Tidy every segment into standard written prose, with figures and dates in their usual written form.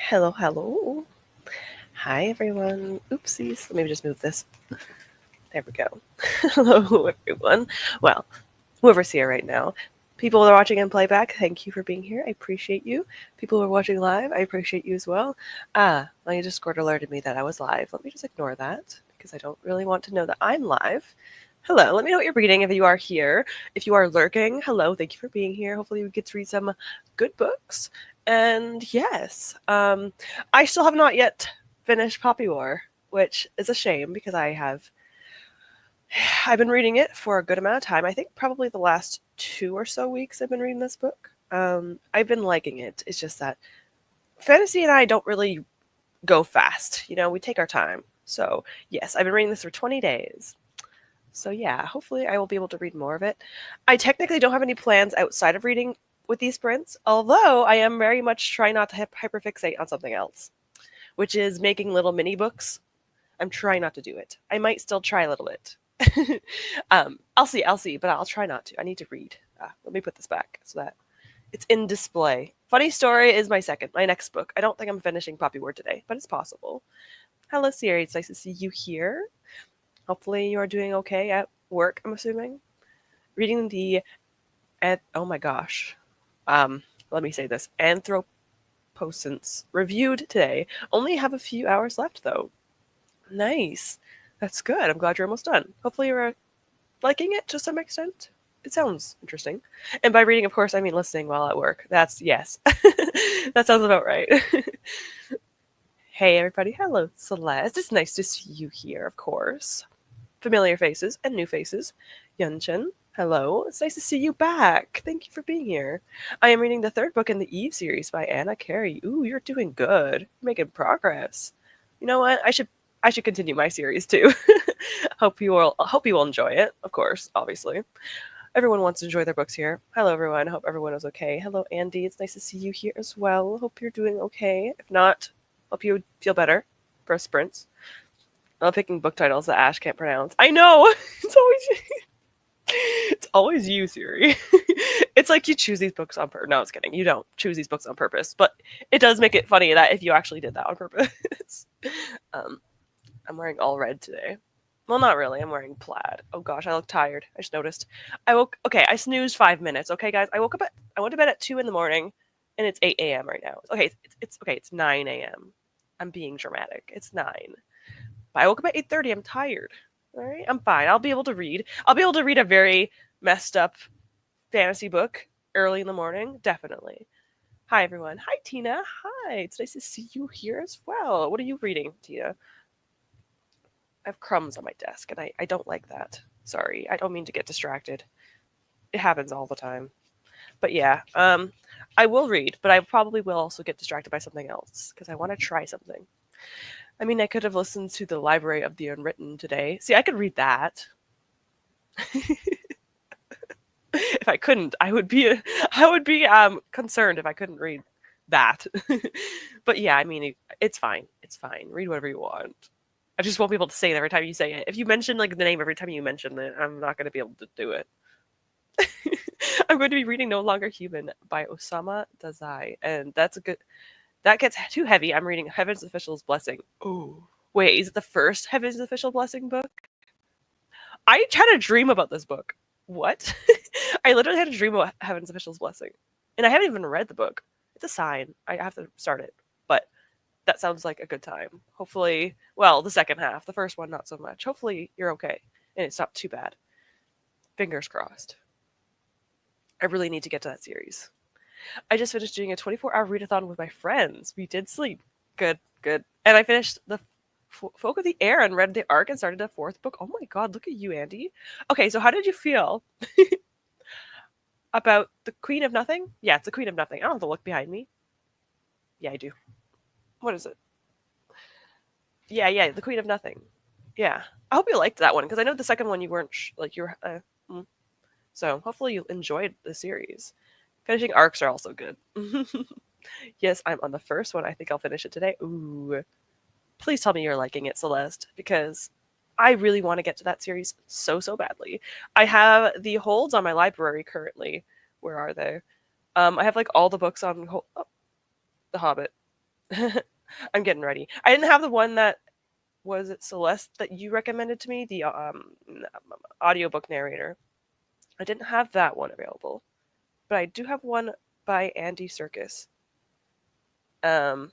Hello, hello. Hi, everyone. Oopsies. Let me just move this. There we go. Hello, everyone. Well, whoever's here right now. People who are watching in playback, thank you for being here. I appreciate you. People who are watching live, I appreciate you as well. My Discord alerted me that I was live. Let me just ignore that because I don't really want to know that I'm live. Hello, let me know what you're reading if you are here. If you are lurking, hello, thank you for being here. Hopefully we get to read some good books. And yes, I still have not yet finished Poppy War, which is a shame because I've been reading it for a good amount of time. I think probably the last 2 or so weeks I've been reading this book. I've been liking it. It's just that fantasy and I don't really go fast. We take our time. So yes, I've been reading this for 20 days. So yeah, hopefully I will be able to read more of it. I technically don't have any plans outside of reading with these sprints, although I am very much trying not to hyperfixate on something else, which is making little mini books. I'm trying not to do it. I might still try a little bit. I'll see, but I'll try not to. I need to read. Let me put this back so that it's in display. Funny Story is my next book. I don't think I'm finishing Poppy War today, but it's possible. Hello, Siri. It's nice to see you here. Hopefully you are doing okay at work, I'm assuming. Reading oh my gosh. Let me say this. Anthropocents reviewed today. Only have a few hours left, though. Nice. That's good. I'm glad you're almost done. Hopefully you're liking it to some extent. It sounds interesting. And by reading, of course, I mean listening while at work. Yes. That sounds about right. Hey, everybody. Hello, Celeste. It's nice to see you here, of course. Familiar faces and new faces. Yunchen, hello. It's nice to see you back. Thank you for being here. I am reading the third book in the Eve series by Anna Carey. Ooh, you're doing good. You're making progress. You know what? I should continue my series too. Hope you will enjoy it, of course, obviously. Everyone wants to enjoy their books here. Hello everyone. Hope everyone is okay. Hello Andy. It's nice to see you here as well. Hope you're doing okay. If not, hope you feel better for sprints. I love picking book titles that Ash can't pronounce. I know. It's always you, Siri. It's like you choose these books on purpose. No, I was kidding. You don't choose these books on purpose, but it does make it funny that if you actually did that on purpose. um, I'm wearing all red today. Well, not really. I'm wearing plaid. Oh gosh, I look tired. I just noticed. Okay, I snoozed 5 minutes. Okay, guys, I went to bed at 2 in the morning, and it's 8 a.m. right now. Okay, it's okay. It's 9 a.m. I'm being dramatic. It's 9. But I woke up at 8:30. I'm tired. All right, I'm fine. I'll be able to read. I'll be able to read a very messed up fantasy book early in the morning. Definitely. Hi everyone. Hi Tina. Hi. It's nice to see you here as well. What are you reading, Tina? I have crumbs on my desk, and I don't like that. Sorry, I don't mean to get distracted. It happens all the time. But yeah, I will read, but I probably will also get distracted by something else because I want to try something. I mean, I could have listened to the Library of the Unwritten today. See, I could read that. If I couldn't, I would be concerned if I couldn't read that. But yeah, I mean, it's fine. It's fine. Read whatever you want. I just won't be able to say it every time you say it. If you mention like the name every time you mention it, I'm not going to be able to do it. I'm going to be reading No Longer Human by Osama Dazai, and that's a good. That gets too heavy. I'm reading Heaven's Official's Blessing. Oh, wait, is it the first Heaven's Official Blessing book? I had a dream about this book. What? I literally had a dream about Heaven's Official's Blessing, and I haven't even read the book. It's a sign. I have to start it, but that sounds like a good time. Hopefully, well, the second half, the first one, not so much. Hopefully, you're okay and it's not too bad. Fingers crossed. I really need to get to that series. I just finished doing a 24-hour readathon with my friends. We did sleep. Good, good. And I finished the Folk of the Air and read the arc and started a fourth book. Oh my god, look at you, Andy. Okay, so how did you feel about the Queen of Nothing? Yeah, it's the Queen of Nothing. I don't have to look behind me. Yeah, I do. What is it? Yeah, the Queen of Nothing. Yeah, I hope you liked that one because I know the second one you weren't like you were. So hopefully you enjoyed the series. Finishing arcs are also good. Yes, I'm on the first one. I think I'll finish it today. Ooh, please tell me you're liking it, Celeste, because I really want to get to that series so badly. I have the holds on my library currently. Where are they? I have like all the books on. The Hobbit. I'm getting ready. I didn't have the one that was it Celeste that you recommended to me, the audiobook narrator. I didn't have that one available, but I do have one by Andy Serkis. Um,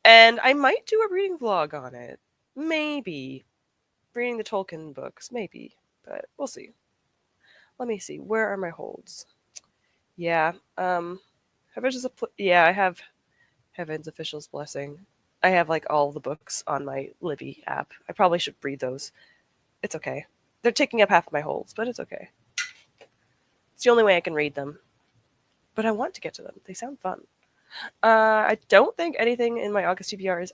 and I might do a reading vlog on it. Maybe reading the Tolkien books, maybe, but we'll see. Let me see. Where are my holds? Yeah. Yeah, I have Heaven's Official's Blessing. I have like all the books on my Libby app. I probably should read those. It's okay. They're taking up half of my holds, but it's okay. It's the only way I can read them. But I want to get to them. They sound fun. I don't think anything in my August TBR is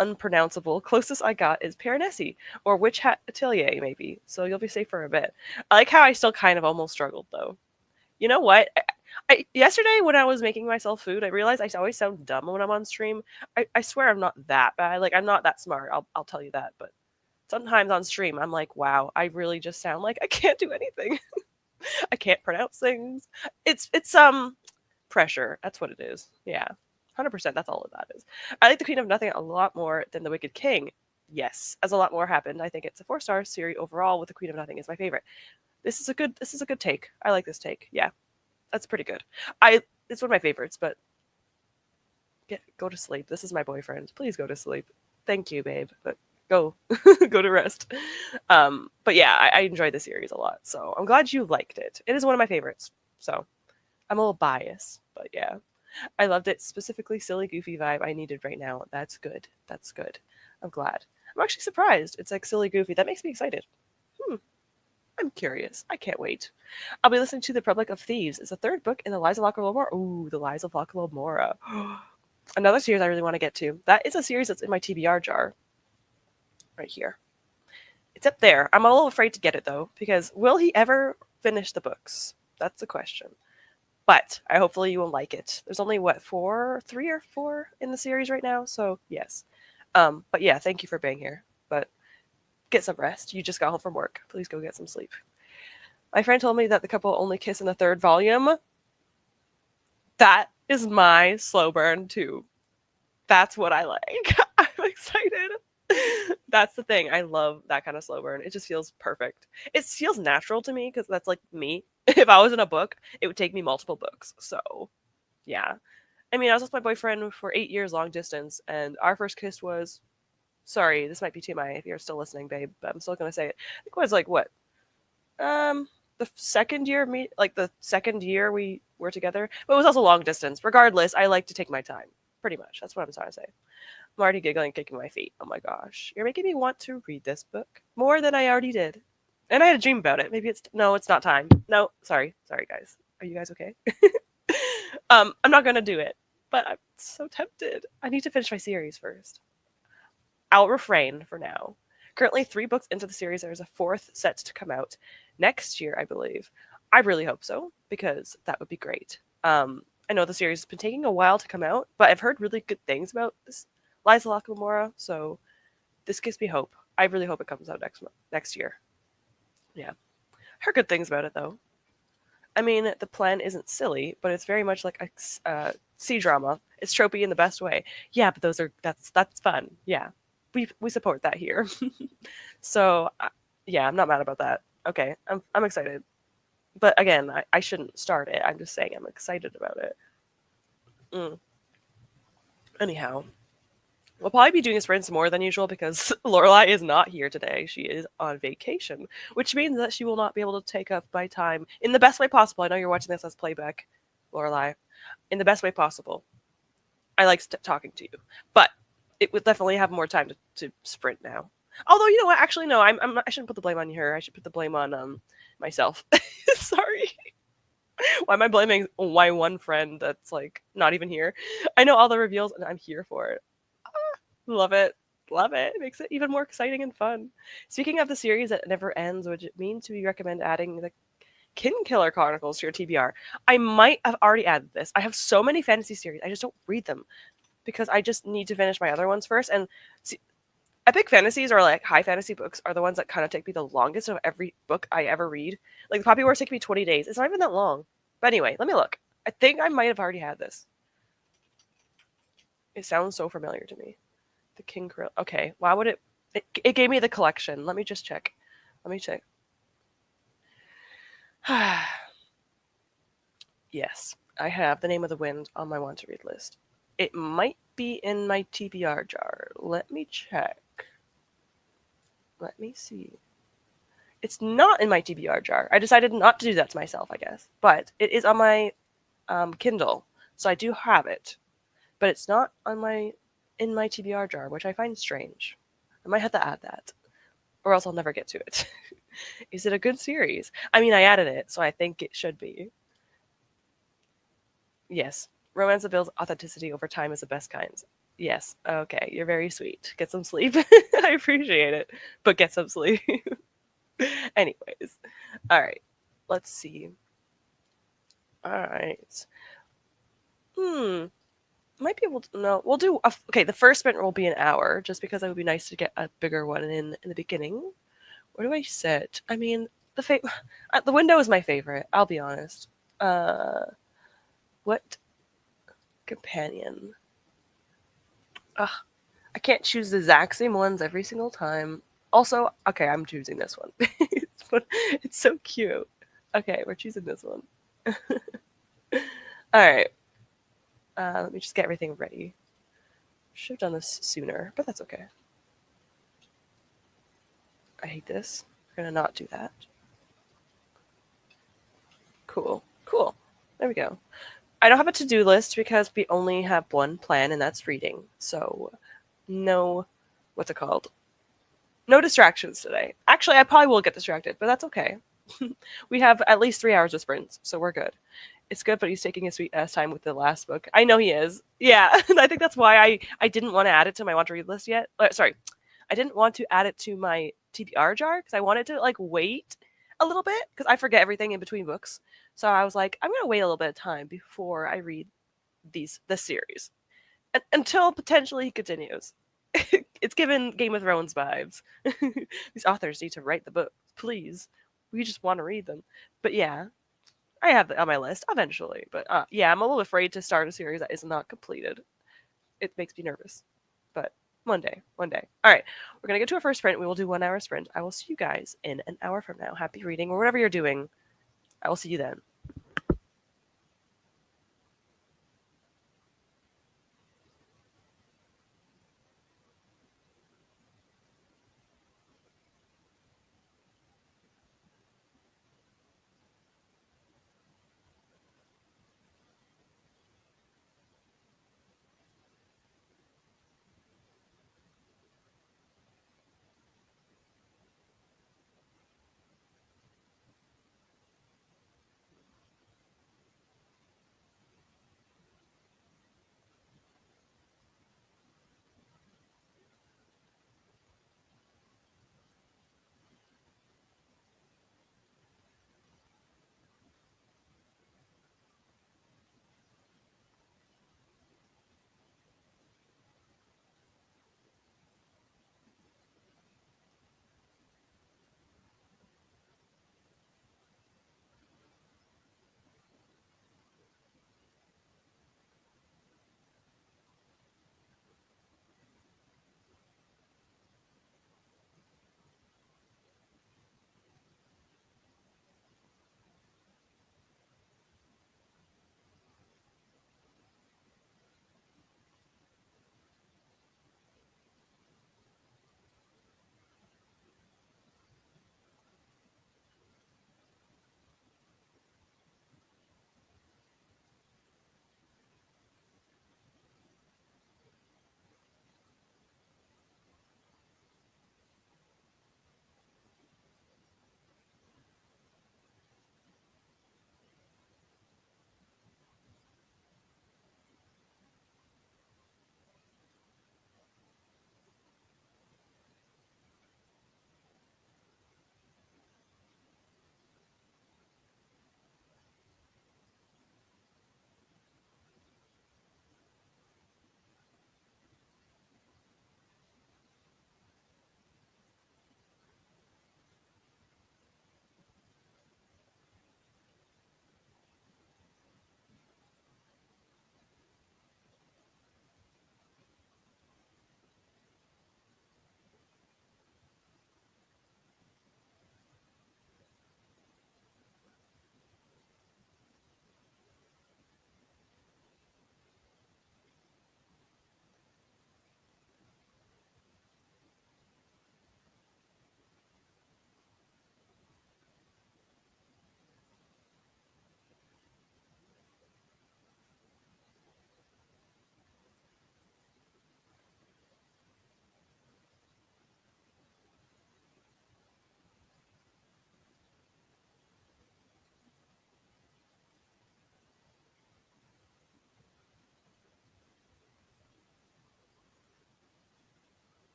unpronounceable. Closest I got is Piranesi, or Witch Hat Atelier, maybe. So you'll be safe for a bit. I like how I still kind of almost struggled, though. You know what? Yesterday when I was making myself food, I realized I always sound dumb when I'm on stream. I swear I'm not that bad. Like, I'm not that smart. I'll tell you that. But sometimes on stream, I'm like, wow, I really just sound like I can't do anything. I can't pronounce things. It's pressure. That's what it is. Yeah. 100%. That's all of that is. I like The Queen of Nothing a lot more than The Wicked King. Yes, as a lot more happened. I think it's a 4-star series overall. With The Queen of Nothing is my favorite. This is a good take. I like this take. Yeah, that's pretty good. It's one of my favorites. But go to sleep. This is my boyfriend. Please go to sleep. Thank you, babe. But go go to rest. But yeah, I enjoyed the series a lot. So I'm glad you liked it. It is one of my favorites. So I'm a little biased, but yeah. I loved it. Specifically, silly, goofy vibe I needed right now. That's good. That's good. I'm glad. I'm actually surprised. It's like silly, goofy. That makes me excited. I'm curious. I can't wait. I'll be listening to The Republic of Thieves. It's the third book in the Lies of Locke Lamora. Ooh, the Lies of Locke Lamora. Another series I really want to get to. That is a series that's in my TBR jar. Right here. It's up there. I'm a little afraid to get it, though, because will he ever finish the books? That's the question. But hopefully you will like it. There's only, 3 or 4 in the series right now? So, yes. But yeah, thank you for being here. But get some rest. You just got home from work. Please go get some sleep. My friend told me that the couple only kiss in the 3rd volume. That is my slow burn, too. That's what I like. I'm excited. That's the thing. I love that kind of slow burn. It just feels perfect. It feels natural to me because that's like me. If I was in a book, it would take me multiple books. So, yeah. I mean, I was with my boyfriend for 8 years long distance, and our first kiss was, sorry, this might be TMI if you're still listening, babe, but I'm still going to say it. I think it was like, what? The second year of me, like the second year we were together, but it was also long distance. Regardless, I like to take my time. Pretty much. That's what I'm trying to say. I'm already giggling, kicking my feet. Oh my gosh. You're making me want to read this book more than I already did. And I had a dream about it. Maybe it's not time. No, sorry, guys. Are you guys okay? I'm not gonna do it, but I'm so tempted. I need to finish my series first. I'll refrain for now. Currently 3 books into the series. There's a 4th set to come out next year, I believe. I really hope so, because that would be great. I know the series has been taking a while to come out, but I've heard really good things about this Lies of Locke Lamora, so this gives me hope. I really hope it comes out next year. Yeah. Heard good things about it, though. I mean, the plan isn't silly, but it's very much like a C-drama. It's tropey in the best way. Yeah, but that's fun. Yeah. We support that here. So, yeah, I'm not mad about that. Okay, I'm excited. But again, I shouldn't start it. I'm just saying I'm excited about it. Anyhow, we'll probably be doing this for more than usual because Lorelai is not here today. She is on vacation, which means that she will not be able to take up my time in the best way possible. I know you're watching this as playback, Lorelai. In the best way possible. I like talking to you, but it would definitely have more time to sprint now. Although, you know what? Actually, no. I shouldn't put the blame on her. I should put the blame on myself. Sorry. Why am I blaming my one friend that's like not even here? I know all the reveals and I'm here for it. Love it. Love it. It makes it even more exciting and fun. Speaking of the series that never ends, would it mean to recommend adding the Kin Killer Chronicles to your TBR? I might have already added this. I have so many fantasy series. I just don't read them because I just need to finish my other ones first. And epic fantasies or like high fantasy books are the ones that kind of take me the longest of every book I ever read. Like the Poppy Wars take me 20 days. It's not even that long. But anyway, let me look. I think I might have already had this. It sounds so familiar to me. The King Krill. Okay, why would it? It gave me the collection. Let me just check. Let me check. Yes, I have The Name of the Wind on my want to read list. It might be in my TBR jar. Let me check. Let me see. It's not in my TBR jar. I decided not to do that to myself, I guess. But it is on my Kindle, so I do have it. But it's not on my in my TBR jar, which I find strange. I might have to add that, or else I'll never get to it. Is it a good series? I mean, I added it, so I think it should be. Yes, romance that builds authenticity over time is the best kinds. Yes. Okay, you're very sweet. Get some sleep. I appreciate it, but get some sleep. Anyways, all right. Let's see. All right. Hmm. Might be able to. No, we'll do. Okay, the first sprint will be an hour, just because it would be nice to get a bigger one in the beginning. Where do I sit? I mean, the window is my favorite. I'll be honest. Uh, what companion? Ugh, I can't choose the exact same ones every single time. Also, okay, I'm choosing this one. It's so cute. Okay, we're choosing this one. All right. Let me just get everything ready. Should have done this sooner, but that's okay. I hate this. We're gonna not do that. Cool. Cool. There we go. I don't have a to-do list because we only have one plan, and that's reading. So, no, what's it called? No distractions today. Actually, I probably will get distracted, but that's okay. We have at least 3 hours of sprints, so we're good. It's good, but he's taking his sweet ass time with the last book. I know he is. Yeah, I think that's why I didn't want to add it to my want to read list yet. Sorry, I didn't want to add it to my TBR jar because I wanted to like wait a little bit because I forget everything in between books. So I was like, I'm gonna wait a little bit of time before I read this series until potentially he continues. It's given Game of Thrones vibes. These authors need to write the book, please. We just want to read them. But yeah, I have it on my list eventually. But yeah, I'm a little afraid to start a series that is not completed. It makes me nervous. But one day, one day. All right, we're gonna get to our first sprint. We will do 1 hour sprint. I will see you guys in an hour from now. Happy reading or whatever you're doing. I will see you then.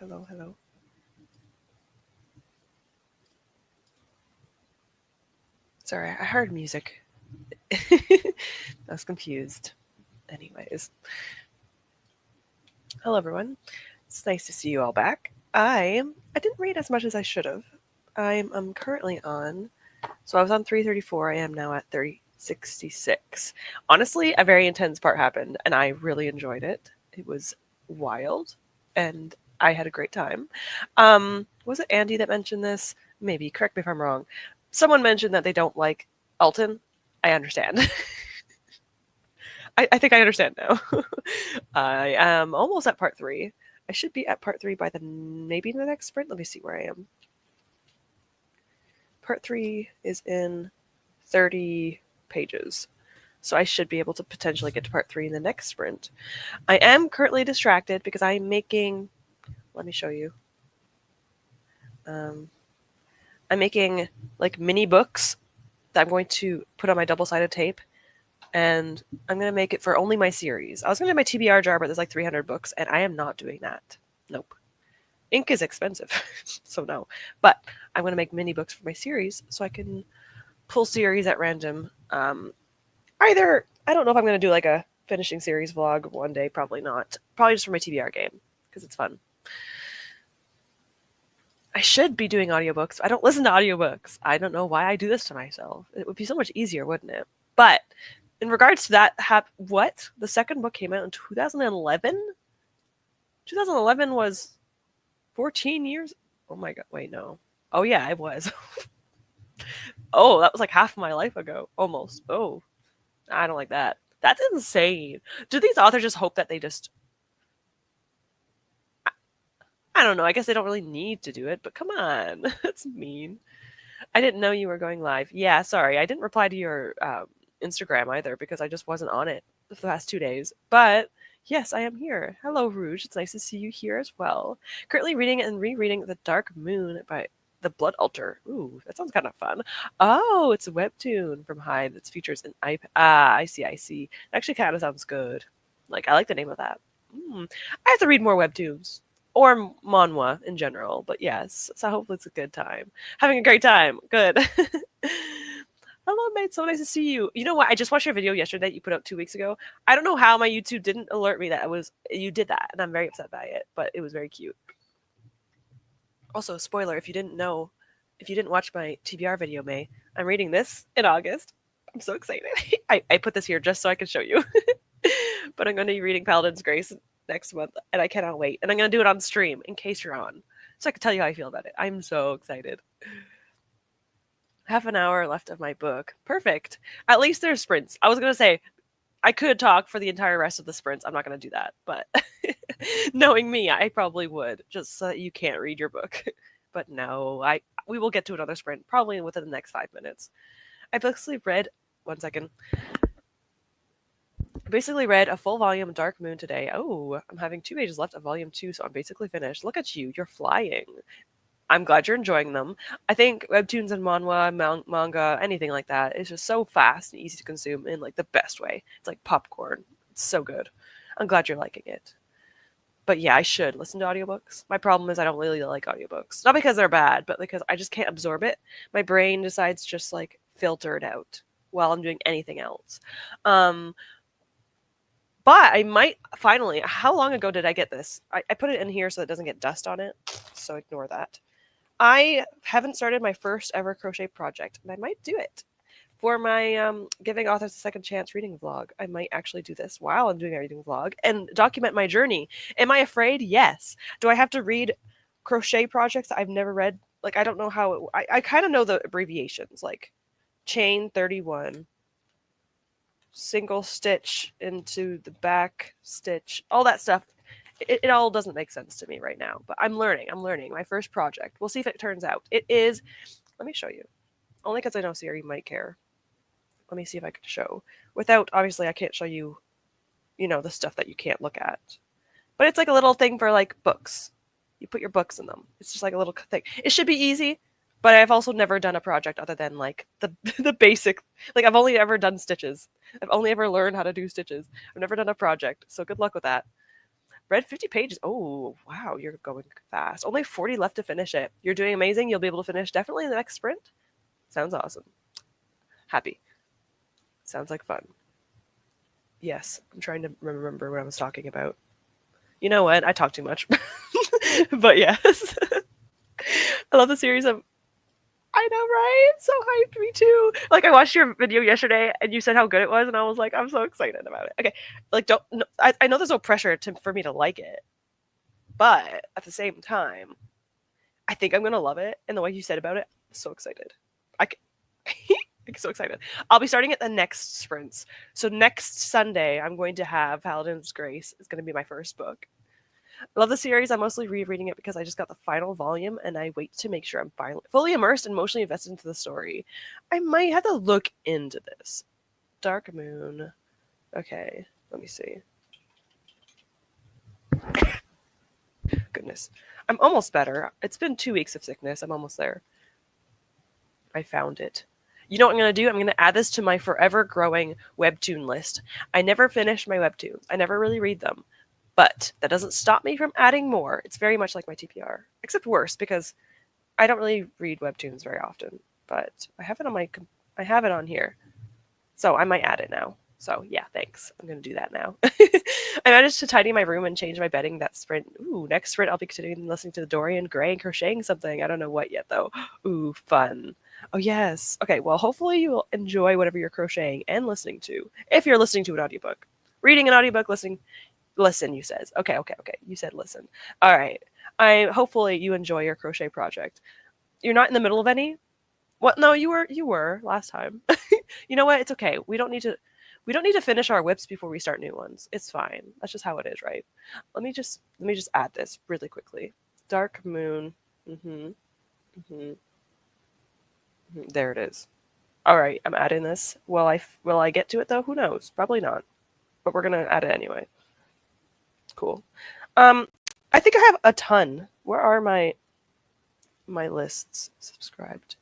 hello, hello. Sorry, I heard music. I was confused. Anyways, hello everyone. It's nice to see you all back. I didn't read as much as I should have. I'm currently on. So I was on 334. I am now at 366. Honestly, a very intense part happened, and I really enjoyed it. It was wild, and I had a great time. Was it Andy that mentioned this? Maybe. Correct me if I'm wrong. Someone mentioned that they don't like Alton. I understand. I think I understand now. I am almost at part 3. I should be at part 3 by maybe the next sprint. Let me see where I am. Part 3 is in 30 pages. So I should be able to potentially get to part 3 in the next sprint. I am currently distracted because I'm making, let me show you. I'm making like mini books that I'm going to put on my double-sided tape, and I'm going to make it for only my series. I was going to do my TBR jar, but there's like 300 books, and I am not doing that. Nope. Ink is expensive, so no. But I'm going to make mini books for my series so I can pull series at random. Either, I don't know if I'm going to do like a finishing series vlog one day, probably not. Probably just for my TBR game, because it's fun. I should be doing audiobooks. I don't listen to audiobooks. I don't know why I do this to myself. It would be so much easier, wouldn't it? But in regards to that, what? The second book came out in 2011? 2011 was 14 years? Oh my god, wait, no. Oh yeah, it was. Oh, that was like half my life ago. Almost. Oh, I don't like that. That's insane. Do these authors just hope that they just... I don't know. I guess they don't really need to do it, but come on. That's mean. I didn't know you were going live. Yeah, sorry. I didn't reply to your Instagram either because I just wasn't on it the past 2 days. But yes, I am here. Hello, Rouge. It's nice to see you here as well. Currently reading and rereading The Dark Moon by The Blood Altar. Ooh, that sounds kind of fun. Oh, it's a webtoon from Hive that's features in iPad. Ah, I see, I see. It actually kind of sounds good. Like, I like the name of that. I have to read more webtoons. Or manhwa in general, but yes, so hopefully it's a good time. Having a great time. Good. Hello, mate. So nice to see you. You know what? I just watched your video yesterday that you put out 2 weeks ago. I don't know how my YouTube didn't alert me that you did that, and I'm very upset by it, but it was very cute. Also, spoiler, if you didn't know, if you didn't watch my TBR video, May, I'm reading this in August. I'm so excited. I put this here just so I can show you. But I'm going to be reading Paladin's Grace next month, and I cannot wait. And I'm going to do it on stream in case you're on, so I can tell you how I feel about it. I'm so excited. Half an hour left of my book. Perfect. At least there's sprints. I was going to say, I could talk for the entire rest of the sprints. I'm not going to do that, but knowing me, I probably would, just so that you can't read your book. But no, we will get to another sprint, probably within the next 5 minutes. I basically read, one second. I basically read a full volume of Dark Moon today. Oh, I'm having 2 pages left of volume 2, so I'm basically finished. Look at you, you're flying. I'm glad you're enjoying them. I think webtoons and manhwa, manga, anything like that is just so fast and easy to consume in like the best way. It's like popcorn. It's so good. I'm glad you're liking it. But yeah, I should listen to audiobooks. My problem is I don't really like audiobooks. Not because they're bad, but because I just can't absorb it. My brain decides just like filter it out while I'm doing anything else. But I might finally. How long ago did I get this? I put it in here so it doesn't get dust on it. So ignore that. I haven't started my first ever crochet project, and I might do it for my giving authors a second chance reading vlog. I might actually do this while I'm doing a reading vlog and document my journey. Am I afraid? Yes. Do I have to read crochet projects I've never read? Like, I don't know how I kind of know the abbreviations, like chain 31, single stitch into the back stitch, all that stuff. It all doesn't make sense to me right now, but I'm learning. My first project. We'll see if it turns out. It is, let me show you. Only because I know Siri might care. Let me see if I can show. Without, obviously, I can't show you, the stuff that you can't look at. But it's like a little thing for, like, books. You put your books in them. It's just like a little thing. It should be easy, but I've also never done a project other than, like, the basic. Like, I've only ever done stitches. I've only ever learned how to do stitches. I've never done a project, so good luck with that. Read 50 pages. Oh, wow, you're going fast. Only 40 left to finish it. You're doing amazing. You'll be able to finish definitely in the next sprint. Sounds awesome. Happy. Sounds like fun. Yes, I'm trying to remember what I was talking about. You know what? I talk too much. But yes. I love the series of I know, right? So hyped, me too. Like I watched your video yesterday and you said how good it was and I was like, I'm so excited about it. Okay. Like don't no, I know there's no pressure for me to like it, but at the same time, I think I'm gonna love it. And the way you said about it, I'm so excited. I I'm so excited. I'll be starting at the next sprints. So next Sunday, I'm going to have Paladin's Grace. It's going to be my first book. I love the series. I'm mostly rereading it because I just got the final volume and I wait to make sure I'm fully immersed and emotionally invested into the story. I might have to look into this. Dark Moon. Okay, let me see. Goodness. I'm almost better. It's been 2 weeks of sickness. I'm almost there. I found it. You know what I'm going to do? I'm going to add this to my forever growing webtoon list. I never finish my webtoons. I never really read them. But that doesn't stop me from adding more. It's very much like my TPR, except worse because I don't really read webtoons very often. But I have it on I have it on here, so I might add it now. So yeah, thanks. I'm gonna do that now. I managed to tidy my room and change my bedding that sprint. Ooh, next sprint I'll be continuing listening to the Dorian Gray and crocheting something. I don't know what yet though. Ooh, fun. Oh yes. Okay, well hopefully you will enjoy whatever you're crocheting and listening to. If you're listening to an audiobook. Reading an audiobook, listen, you says. Okay. You said listen. All right. Hopefully you enjoy your crochet project. You're not in the middle of any? What? No, you were last time. You know what? It's okay. We don't need to finish our whips before we start new ones. It's fine. That's just how it is, right? Let me just add this really quickly. Dark Moon. Mhm. Mhm. There it is. All right, I'm adding this. Will I get to it though? Who knows? Probably not. But we're gonna add it anyway. Cool. Um, I think I have a ton. Where are my lists subscribed?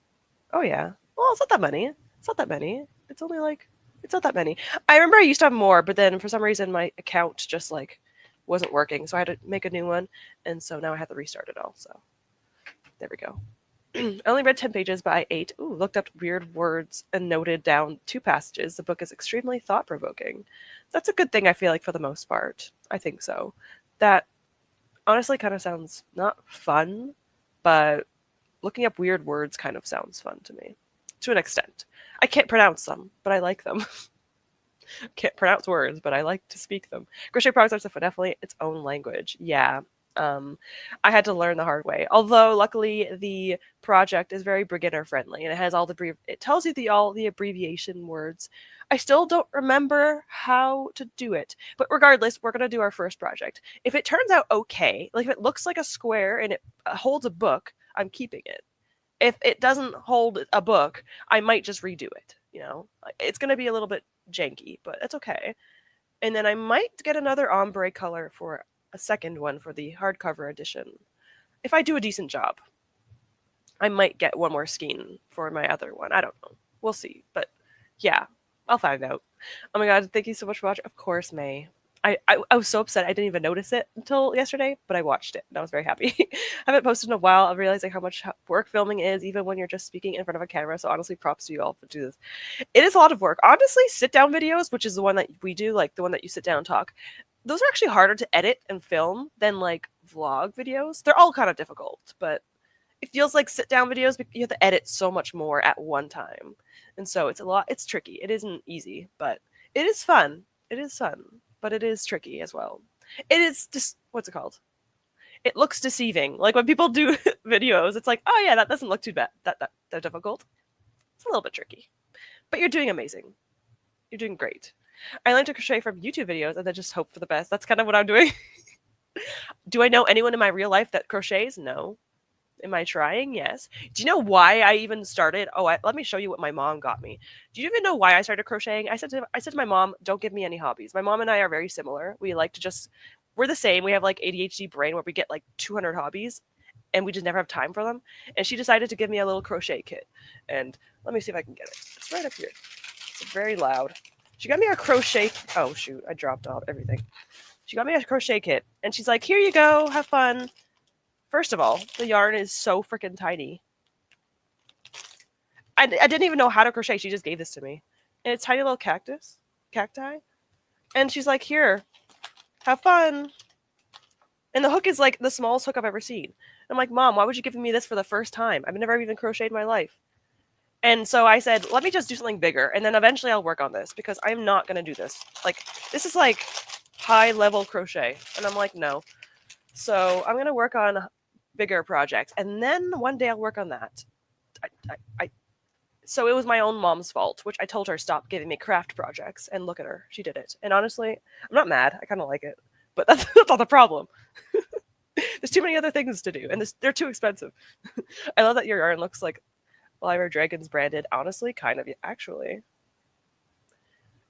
Oh yeah. Well, it's not that many. It's not that many. It's only like it's not that many. I remember I used to have more, but then for some reason my account just like wasn't working, so I had to make a new one, and so now I have to restart it all. So there we go. I only read 10 pages, but I ate. Ooh, looked up weird words and noted down 2 passages. The book is extremely thought provoking. That's a good thing, I feel like, for the most part. I think so. That honestly kind of sounds not fun, but looking up weird words kind of sounds fun to me. To an extent. I can't pronounce them, but I like them. Can't pronounce words, but I like to speak them. Crochet products are definitely its own language. Yeah. Um, I had to learn the hard way. Although luckily the project is very beginner friendly and it has it tells you all the abbreviation words. I still don't remember how to do it. But regardless, we're gonna do our first project. If it turns out okay, like if it looks like a square and it holds a book, I'm keeping it. If it doesn't hold a book, I might just redo it. It's gonna be a little bit janky, but it's okay. And then I might get another ombre color for a second one for the hardcover edition. If I do a decent job, I might get one more skein for my other one. I don't know. We'll see. But yeah, I'll find out. Oh my god, thank you so much for watching. Of course, May. I was so upset I didn't even notice it until yesterday, but I watched it and I was very happy. I haven't posted in a while. I'm realizing how much work filming is, even when you're just speaking in front of a camera. So honestly, props to you all for doing this. It is a lot of work. Honestly, sit down videos, which is the one that we do, like the one that you sit down and talk, those are actually harder to edit and film than like vlog videos. They're all kind of difficult, but it feels like sit down videos, but you have to edit so much more at one time. And so it's tricky. It isn't easy, but it is fun. It is fun, but it is tricky as well. It is just, what's it called? It looks deceiving. Like when people do videos, it's like, oh yeah, that doesn't look too bad. That difficult. It's a little bit tricky, but you're doing amazing. You're doing great. I learned to crochet from YouTube videos and then just hope for the best. That's kind of what I'm doing. Do I know anyone in my real life that crochets? No. Am I trying? Yes. Do you know why I even started? Let me show you what my mom got me. Do you even know why I started crocheting? I said to my mom, don't give me any hobbies. My mom and I are very similar. We're the same. We have like ADHD brain where we get like 200 hobbies and we just never have time for them. And she decided to give me a little crochet kit. And let me see if I can get it. It's right up here. It's very loud. She got me a crochet. Oh shoot, I dropped off everything. She got me a crochet kit, and she's like, here you go, have fun. First of all, the yarn is so freaking tiny. I didn't even know how to crochet. She just gave this to me. And it's tiny little cacti. And she's like, here, have fun. And the hook is like the smallest hook I've ever seen. I'm like, Mom, why would you give me this for the first time? I've never even crocheted in my life. And so I said, let me just do something bigger, and then eventually I'll work on this, because I'm not going to do this. Like, this is like high-level crochet, and I'm like, no. So I'm going to work on bigger projects, and then one day I'll work on that. So it was my own mom's fault, which I told her stop giving me craft projects, and look at her. She did it. And honestly, I'm not mad. I kind of like it. But that's not the problem. There's too many other things to do, and they're too expensive. I love that your yarn looks like Library Dragons branded. Honestly, kind of, actually.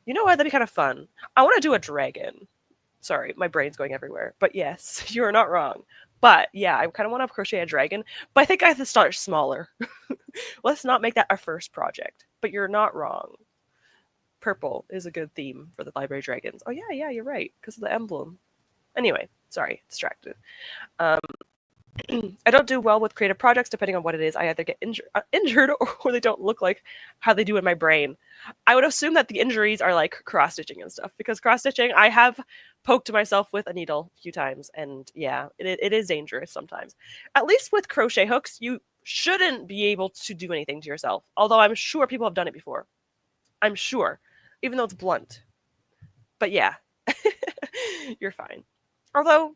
You know what? That'd be kind of fun. I want to do a dragon. Sorry, my brain's going everywhere. But yes, you're not wrong. But yeah, I kind of want to crochet a dragon. But I think I have to start smaller. Let's not make that our first project. But you're not wrong. Purple is a good theme for the Library Dragons. Oh yeah, you're right. Because of the emblem. Anyway, sorry, distracted. I don't do well with creative projects, depending on what it is. I either get injured or they don't look like how they do in my brain. I would assume that the injuries are like cross-stitching and stuff, because cross-stitching, I have poked myself with a needle a few times, and yeah, it is dangerous sometimes. At least with crochet hooks, you shouldn't be able to do anything to yourself, although I'm sure people have done it before. I'm sure, even though it's blunt. But yeah, you're fine. Although,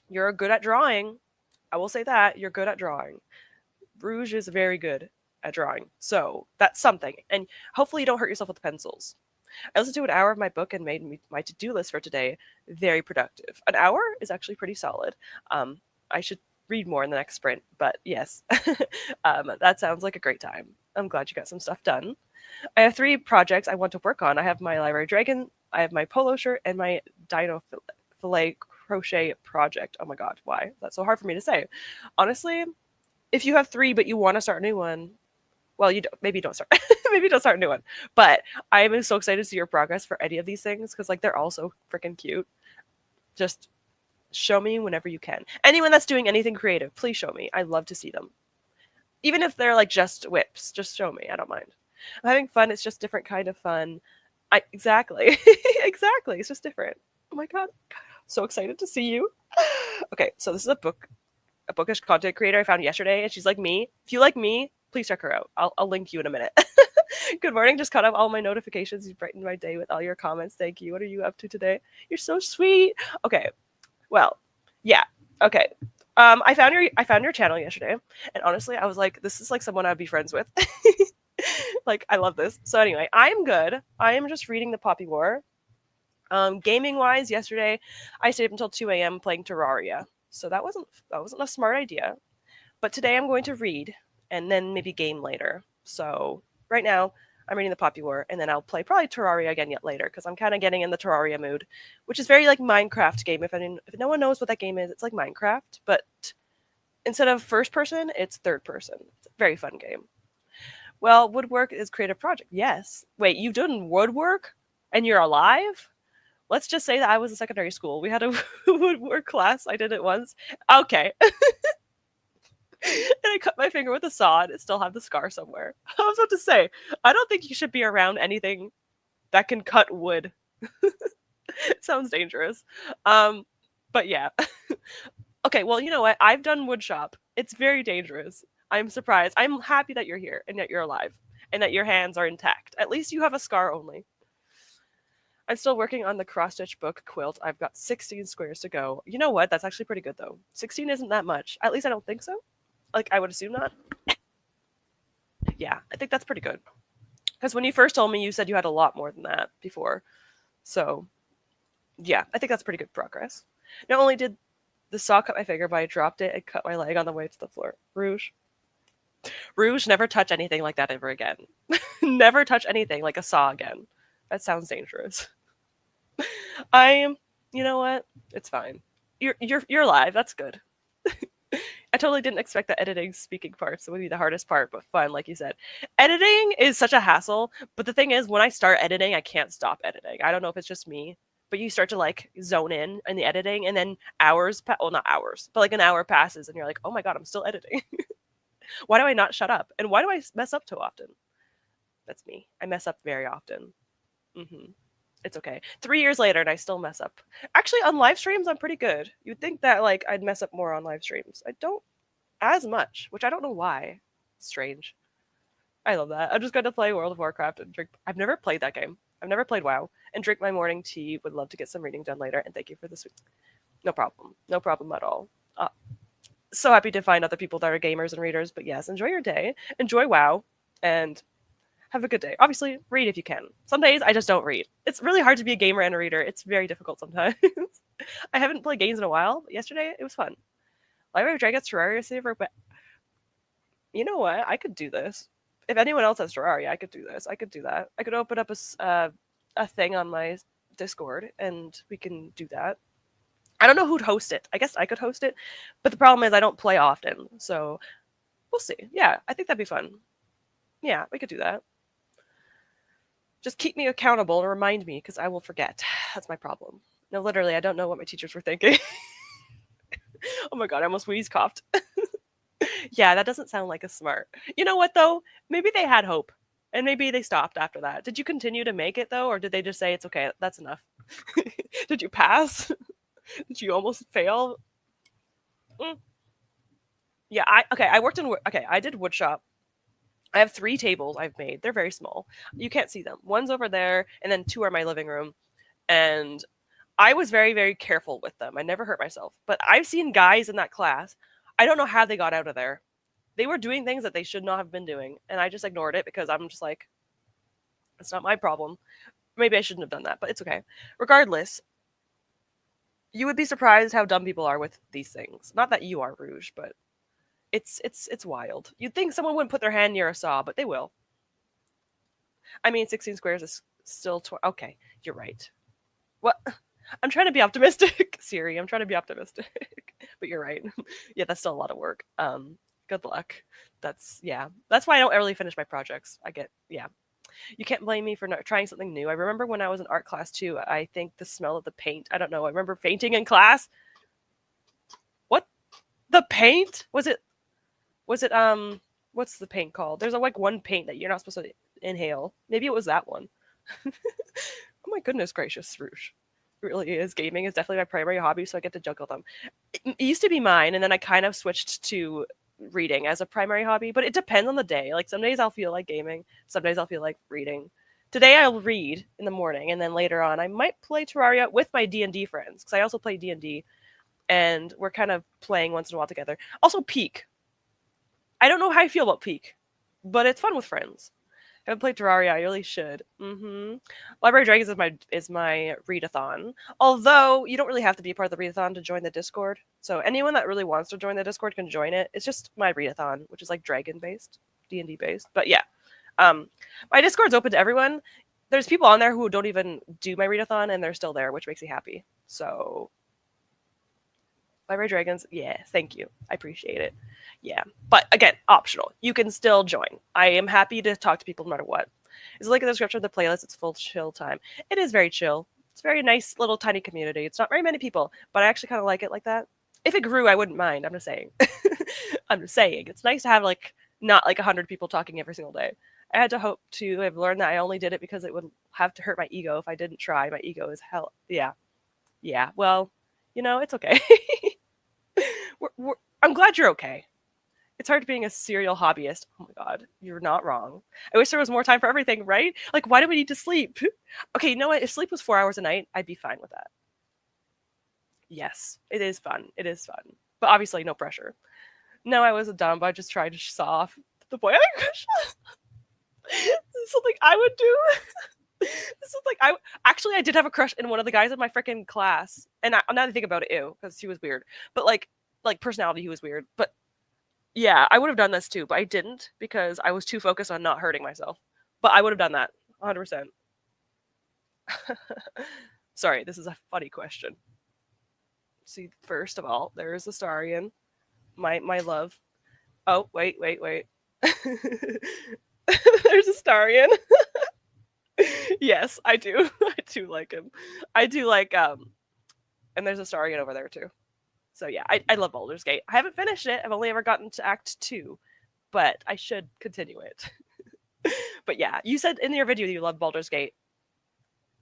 you're good at drawing. I will say that. You're good at drawing. Rouge is very good at drawing. So that's something. And hopefully you don't hurt yourself with pencils. I listened to an hour of my book and made my to-do list for today very productive. An hour is actually pretty solid. I should read more in the next sprint, but yes, that sounds like a great time. I'm glad you got some stuff done. I have 3 projects I want to work on. I have my Library Dragon, I have my polo shirt, and my Dino Filet crochet project. Oh my god, why? That's so hard for me to say. Honestly, if you have 3 but you want to start a new one, well, maybe don't start maybe don't start a new one. But I am so excited to see your progress for any of these things, because like they're all so freaking cute. Just show me whenever you can. Anyone that's doing anything creative, please show me. I love to see them. Even if they're like just whips, just show me. I don't mind. I'm having fun. It's just different kind of fun. Exactly. Exactly. It's just different. Oh my god. So excited to see you. Okay, so this is a bookish content creator I found yesterday, and she's like me. If you like me, please check her out. I'll link you in a minute. Good morning. Just caught up all my notifications. You brightened my day with all your comments. Thank you. What are you up to today? You're so sweet. Okay. Well, yeah. Okay. I found your channel yesterday, and honestly, I was like, this is like someone I'd be friends with. Like, I love this. So anyway, I'm good. I am just reading the Poppy War. Gaming wise, yesterday I stayed up until 2 a.m. playing Terraria. So that wasn't a smart idea. But today I'm going to read and then maybe game later. So right now I'm reading the Poppy War, and then I'll play probably Terraria again yet later, because I'm kind of getting in the Terraria mood, which is very like Minecraft game. If no one knows what that game is, it's like Minecraft, but instead of first person, it's third person. It's a very fun game. Well, woodwork is creative project. Yes. Wait, you've done woodwork and you're alive? Let's just say that I was in secondary school. We had a woodwork class. I did it once. Okay. And I cut my finger with a saw, and it still have the scar somewhere. I was about to say, I don't think you should be around anything that can cut wood. Sounds dangerous. But yeah. Okay, well, you know what? I've done woodshop. It's very dangerous. I'm surprised. I'm happy that you're here and that you're alive and that your hands are intact. At least you have a scar only. I'm still working on the cross-stitch book quilt. I've got 16 squares to go. You know what? That's actually pretty good, though. 16 isn't that much. At least I don't think so. Like, I would assume not. Yeah, I think that's pretty good. Because when you first told me, you said you had a lot more than that before. So, yeah, I think that's pretty good progress. Not only did the saw cut my finger, but I dropped it and cut my leg on the way to the floor. Rouge. Rouge, never touch anything like that ever again. Never touch anything like a saw again. That sounds dangerous. You know what? It's fine. You're alive. That's good. I totally didn't expect the editing speaking parts would be the hardest part, but fun, like you said. Editing is such a hassle, but the thing is, when I start editing, I can't stop editing. I don't know if it's just me, but you start to like zone in the editing, and then hours, well, not hours, but like an hour passes, and you're like, oh my god, I'm still editing. Why do I not shut up? And why do I mess up so often? That's me. I mess up very often. Hmm. It's okay. 3 years later, and I still mess up. Actually, on live streams, I'm pretty good. You'd think that like I'd mess up more on live streams. I don't as much, which I don't know why. Strange. I love that. I'm just going to play World of Warcraft and drink. I've never played that game. I've never played WoW, and drink my morning tea. Would love to get some reading done later. And thank you for this week. No problem. No problem at all. So happy to find other people that are gamers and readers. But yes, enjoy your day. Enjoy WoW, and have a good day. Obviously, read if you can. Some days I just don't read. It's really hard to be a gamer and a reader. It's very difficult sometimes. I haven't played games in a while, but yesterday it was fun. Library of Dragons Terraria saver, but you know what? I could do this. If anyone else has Terraria, I could do this. I could do that. I could open up a thing on my Discord, and we can do that. I don't know who'd host it. I guess I could host it, but the problem is I don't play often, so we'll see. Yeah, I think that'd be fun. Yeah, we could do that. Just keep me accountable and remind me, because I will forget. That's my problem. No, literally, I don't know what my teachers were thinking. Oh my god, I almost wheeze coughed. Yeah, that doesn't sound like a smart. You know what, though? Maybe they had hope, and maybe they stopped after that. Did you continue to make it, though, or did they just say, it's okay, that's enough? Did you pass? Did you almost fail? Mm. Yeah, I did woodshop. I have 3 tables I've made. They're very small. You can't see them. One's over there, and then 2 are my living room. And I was very, very careful with them. I never hurt myself. But I've seen guys in that class. I don't know how they got out of there. They were doing things that they should not have been doing. And I just ignored it because I'm just like, it's not my problem. Maybe I shouldn't have done that, but it's okay. Regardless, you would be surprised how dumb people are with these things. Not that you are, Rouge, but it's wild. You'd think someone wouldn't put their hand near a saw, but they will. I mean, 16 squares is still okay, you're right. What? I'm trying to be optimistic, Siri. I'm trying to be optimistic, but you're right. Yeah, that's still a lot of work. Good luck. That's why I don't really finish my projects. Yeah. You can't blame me for not trying something new. I remember when I was in art class too. I think the smell of the paint. I don't know. I remember fainting in class. What? The paint? Was it? What's the paint called? There's one paint that you're not supposed to inhale. Maybe it was that one. Oh my goodness gracious, Rouge. It really is. Gaming is definitely my primary hobby, so I get to juggle them. It used to be mine, and then I kind of switched to reading as a primary hobby, but it depends on the day. Like some days I'll feel like gaming, some days I'll feel like reading. Today I'll read in the morning, and then later on I might play Terraria with my D&D friends, because I also play D&D, and we're kind of playing once in a while together. Also Peak. I don't know how I feel about Peak, but it's fun with friends. I haven't played Terraria. I really should. Library of Dragons is my readathon. Although you don't really have to be a part of the readathon to join the Discord. So anyone that really wants to join the Discord can join it. It's just my readathon, which is like dragon based, D&D based. But yeah, my Discord's open to everyone. There's people on there who don't even do my readathon, and they're still there, which makes me happy. So Library of Dragons, yeah, thank you. I appreciate it. Yeah. But again, optional. You can still join. I am happy to talk to people no matter what. Is it like in the description of the playlist? It's full chill time. It is very chill. It's a very nice little tiny community. It's not very many people, but I actually kind of like it like that. If it grew, I wouldn't mind. I'm just saying. I'm just saying. It's nice to have not 100 people talking every single day. I had to hope to have learned that I only did it because it would have to hurt my ego if I didn't try. My ego is hell. Yeah. Yeah. Well, it's okay. I'm glad you're okay. It's hard being a serial hobbyist. Oh my god, you're not wrong. I wish there was more time for everything, right? Like, why do we need to sleep? Okay, you know what? If sleep was 4 hours a night, I'd be fine with that. Yes, it is fun. It is fun. But obviously, no pressure. No, I wasn't dumb, but I just tried to saw off the boy on my crush. This is something I would do. This is I did have a crush in one of the guys in my freaking class. And now that I think about it, ew, because he was weird. But like personality, he was weird. But yeah, I would have done this too, but I didn't because I was too focused on not hurting myself. But I would have done that 100%. Sorry, this is a funny question. See, first of all, there is Astarion, my love. Oh, wait. There's Astarion. Yes, I do. I do like him. I do like and there's a Astarion over there too. So yeah, I love Baldur's Gate. I haven't finished it. I've only ever gotten to Act 2, but I should continue it. But yeah, you said in your video you love Baldur's Gate.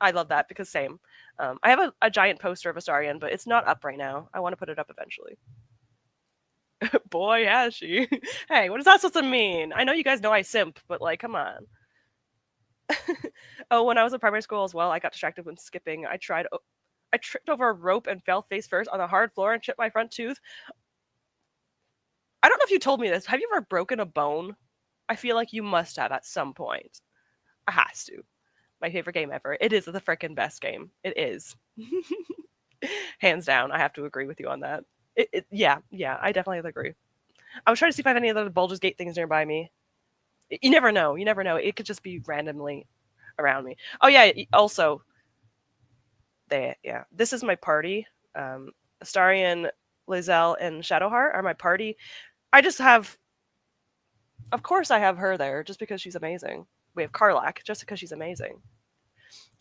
I love that because same. I have a giant poster of Astarion, but it's not up right now. I want to put it up eventually. Boy, has she. Hey, what is that supposed to mean? I know you guys know I simp, but like, come on. Oh, when I was in primary school as well, I got distracted when skipping. I tripped over a rope and fell face first on the hard floor and chipped my front tooth. I don't know if you told me this. Have you ever broken a bone? I feel like you must have at some point. I has to. My favorite game ever. It is the freaking best game. It is. Hands down, I have to agree with you on that. Yeah, I definitely agree. I was trying to see if I have any other Baldur's Gate things nearby me. You never know. You never know. It could just be randomly around me. Oh yeah. Also, this is my party. Astarion, Lizelle, and Shadowheart are my party. I just have, of course, I have her there just because she's amazing. We have Karlach just because she's amazing.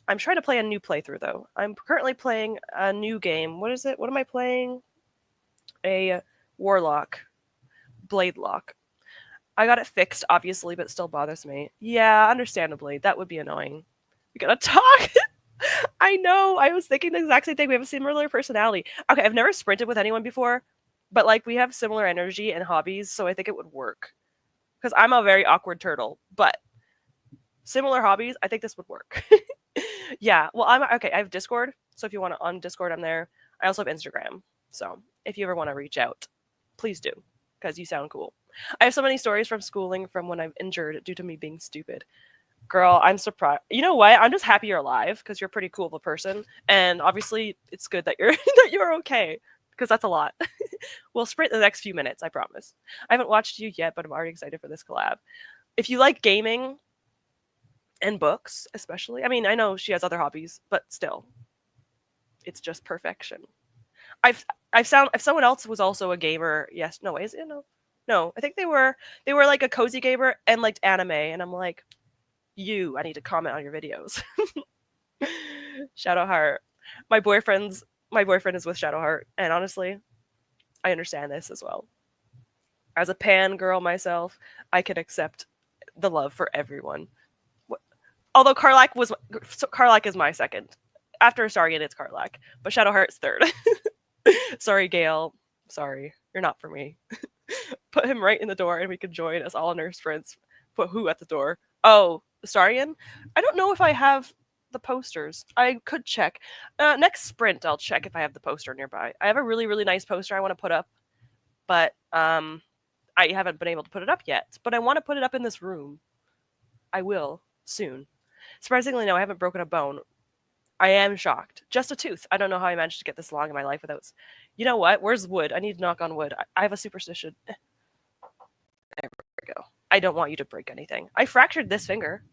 I'm trying to play a new playthrough though. I'm currently playing a new game. What is it? What am I playing? A Warlock, Bladelock. I got it fixed, obviously, but it still bothers me. Yeah, understandably, that would be annoying. We gotta talk. I know. I was thinking the exact same thing. We have a similar personality. Okay, I've never sprinted with anyone before, but like we have similar energy and hobbies, so I think it would work. Because I'm a very awkward turtle, but similar hobbies, I think this would work. Yeah. Well, I'm okay. I have Discord, so if you want to on Discord, I'm there. I also have Instagram, so if you ever want to reach out, please do, because you sound cool. I have so many stories from schooling from when I'm injured due to me being stupid. Girl, I'm surprised. You know what? I'm just happy you're alive because you're pretty cool of a person, and obviously it's good that you're that you're okay because that's a lot. We'll sprint the next few minutes, I promise. I haven't watched you yet, but I'm already excited for this collab. If you like gaming and books, especially, I mean, I know she has other hobbies, but still, it's just perfection. I've found if someone else was also a gamer, yes, no, is it no, I think they were like a cozy gamer and liked anime, and I'm like, I need to comment on your videos. Shadowheart. My boyfriend's my boyfriend is with Shadowheart, and honestly, I understand this as well. As a pan girl myself, I can accept the love for everyone. Although Karlach is my second. After Astarion, it's Karlach, but Shadowheart's third. Sorry, Gale. Sorry, you're not for me. Put him right in the door, and we can join us all nurse sprints. Put who at the door? Oh, Astarion? I don't know if I have the posters. I could check. Next sprint, I'll check if I have the poster nearby. I have a really, really nice poster I want to put up, but I haven't been able to put it up yet. But I want to put it up in this room. I will soon. Surprisingly, no, I haven't broken a bone. I am shocked. Just a tooth. I don't know how I managed to get this long in my life without. You know what? Where's wood? I need to knock on wood. I have a superstition. There we go. I don't want you to break anything. I fractured this finger.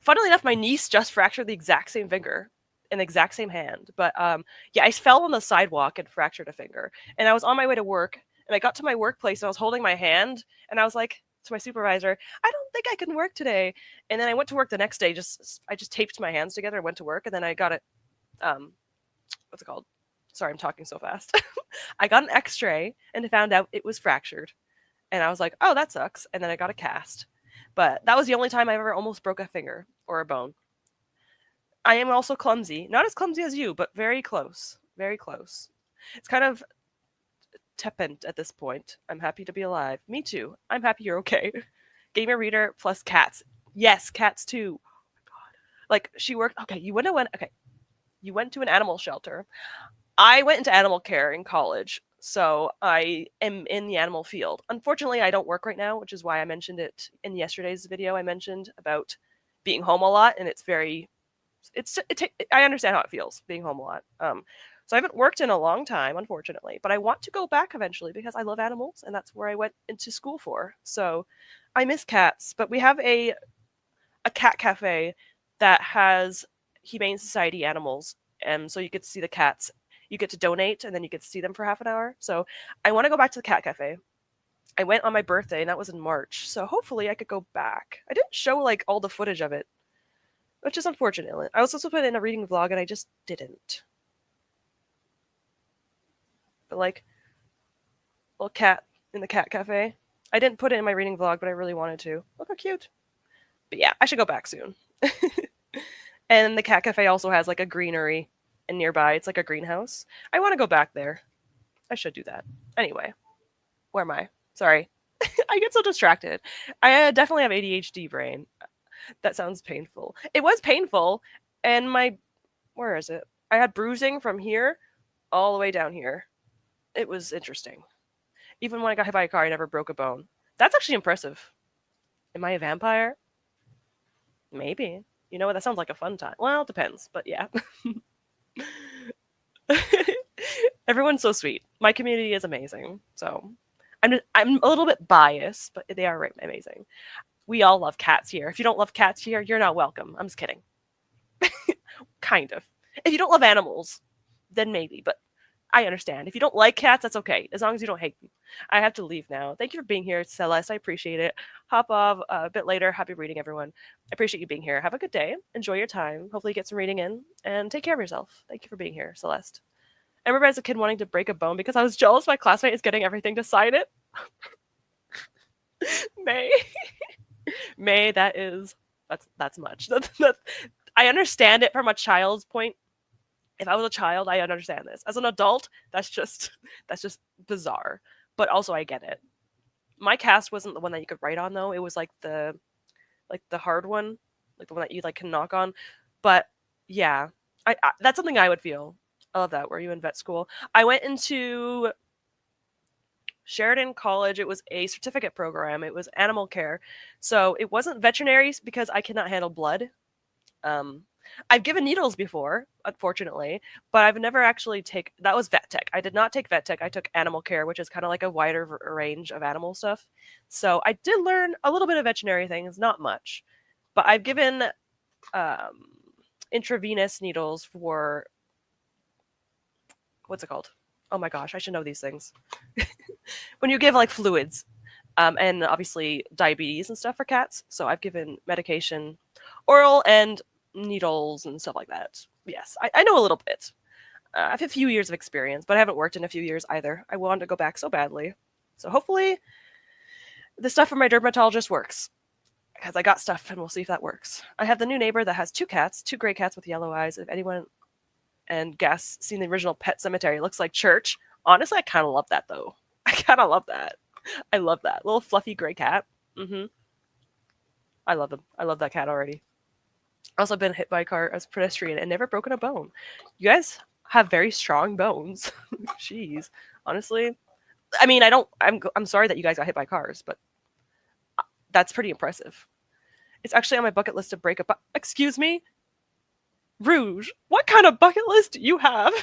Funnily enough, my niece just fractured the exact same finger in the exact same hand. But yeah, I fell on the sidewalk and fractured a finger. And I was on my way to work, and I got to my workplace, and I was holding my hand, and I was like to my supervisor, I don't think I can work today. And then I went to work the next day. I just taped my hands together and went to work, and then I got it. What's it called? Sorry, I'm talking so fast. I got an X-ray and found out it was fractured. And I was like, oh, that sucks. And then I got a cast. But that was the only time I ever almost broke a finger or a bone. I am also clumsy. Not as clumsy as you, but very close. Very close. It's kind of tepent at this point. I'm happy to be alive. Me too. I'm happy you're okay. Gamer reader plus cats. Yes, cats too. Oh my god. Like she worked. Okay, you went to an animal shelter. I went into animal care in college, so I am in the animal field. Unfortunately, I don't work right now, which is why I mentioned it in yesterday's video. I mentioned about being home a lot, and I understand how it feels being home a lot. So I haven't worked in a long time, unfortunately, but I want to go back eventually because I love animals, and that's where I went into school for. So I miss cats, but we have a cat cafe that has Humane Society animals, and so you get to see the cats. You get to donate, and then you get to see them for half an hour. So I want to go back to the cat cafe. I went on my birthday, and that was in March. So hopefully I could go back. I didn't show like all the footage of it. which is unfortunate. I was supposed to put it in a reading vlog, and I just didn't. But like, little cat in the cat cafe. I didn't put it in my reading vlog, but I really wanted to. Look how cute. But yeah, I should go back soon. And the cat cafe also has like a greenery and nearby. It's like a greenhouse. I want to go back there. I should do that. Anyway, where am I? Sorry. I get so distracted. I definitely have ADHD brain. That sounds painful. It was painful. And where is it? I had bruising from here all the way down here. It was interesting. Even when I got hit by a car, I never broke a bone. That's actually impressive. Am I a vampire? Maybe. You know what? That sounds like a fun time. Well, it depends, but yeah. Everyone's so sweet. My community is amazing. So I'm a little bit biased, but they are amazing. We all love cats here. If you don't love cats here, you're not welcome. I'm just kidding. Kind of. If you don't love animals, then maybe, but I understand. If you don't like cats, that's okay, as long as you don't hate them. I have to leave now. Thank you for being here, Celeste. I appreciate it. Hop off a bit later. Happy reading, everyone. I appreciate you being here. Have a good day. Enjoy your time. Hopefully you get some reading in, and take care of yourself. Thank you for being here, Celeste. I remember as a kid wanting to break a bone because I was jealous my classmate is getting everything to sign it. May. May, that's much. I understand it from a child's point. If I was a child, I understand this. As an adult, that's just bizarre. But also I get it. My cast wasn't the one that you could write on though. It was like the hard one, like the one that you like can knock on. But yeah, I that's something I would feel. I love that. Were you in vet school? I went into Sheridan College. It was a certificate program. It was animal care. So it wasn't veterinary because I cannot handle blood. I've given needles before, unfortunately, but I've never actually that was vet tech. I did not take vet tech. I took animal care, which is kind of like a wider range of animal stuff. So I did learn a little bit of veterinary things, not much, but I've given intravenous needles for, what's it called? Oh my gosh, I should know these things. When you give like fluids, and obviously diabetes and stuff for cats. So I've given medication, oral and needles and stuff like that. Yes, I know a little bit. I have a few years of experience, but I haven't worked in a few years either. I wanted to go back so badly. So hopefully the stuff from my dermatologist works, because I got stuff and we'll see if that works. I have the new neighbor that has 2 cats, 2 gray cats with yellow eyes. If anyone and guests seen the original Pet Cemetery, it looks like church. Honestly, I kind of love that though. I kind of love that. I love that little fluffy gray cat. I love him. I love that cat already. Also been hit by a car as a pedestrian and never broken a bone. You guys have very strong bones. Jeez. Honestly, I mean, I'm sorry that you guys got hit by cars, but that's pretty impressive. It's actually on my bucket list to break up. Excuse me? Rouge, what kind of bucket list do you have?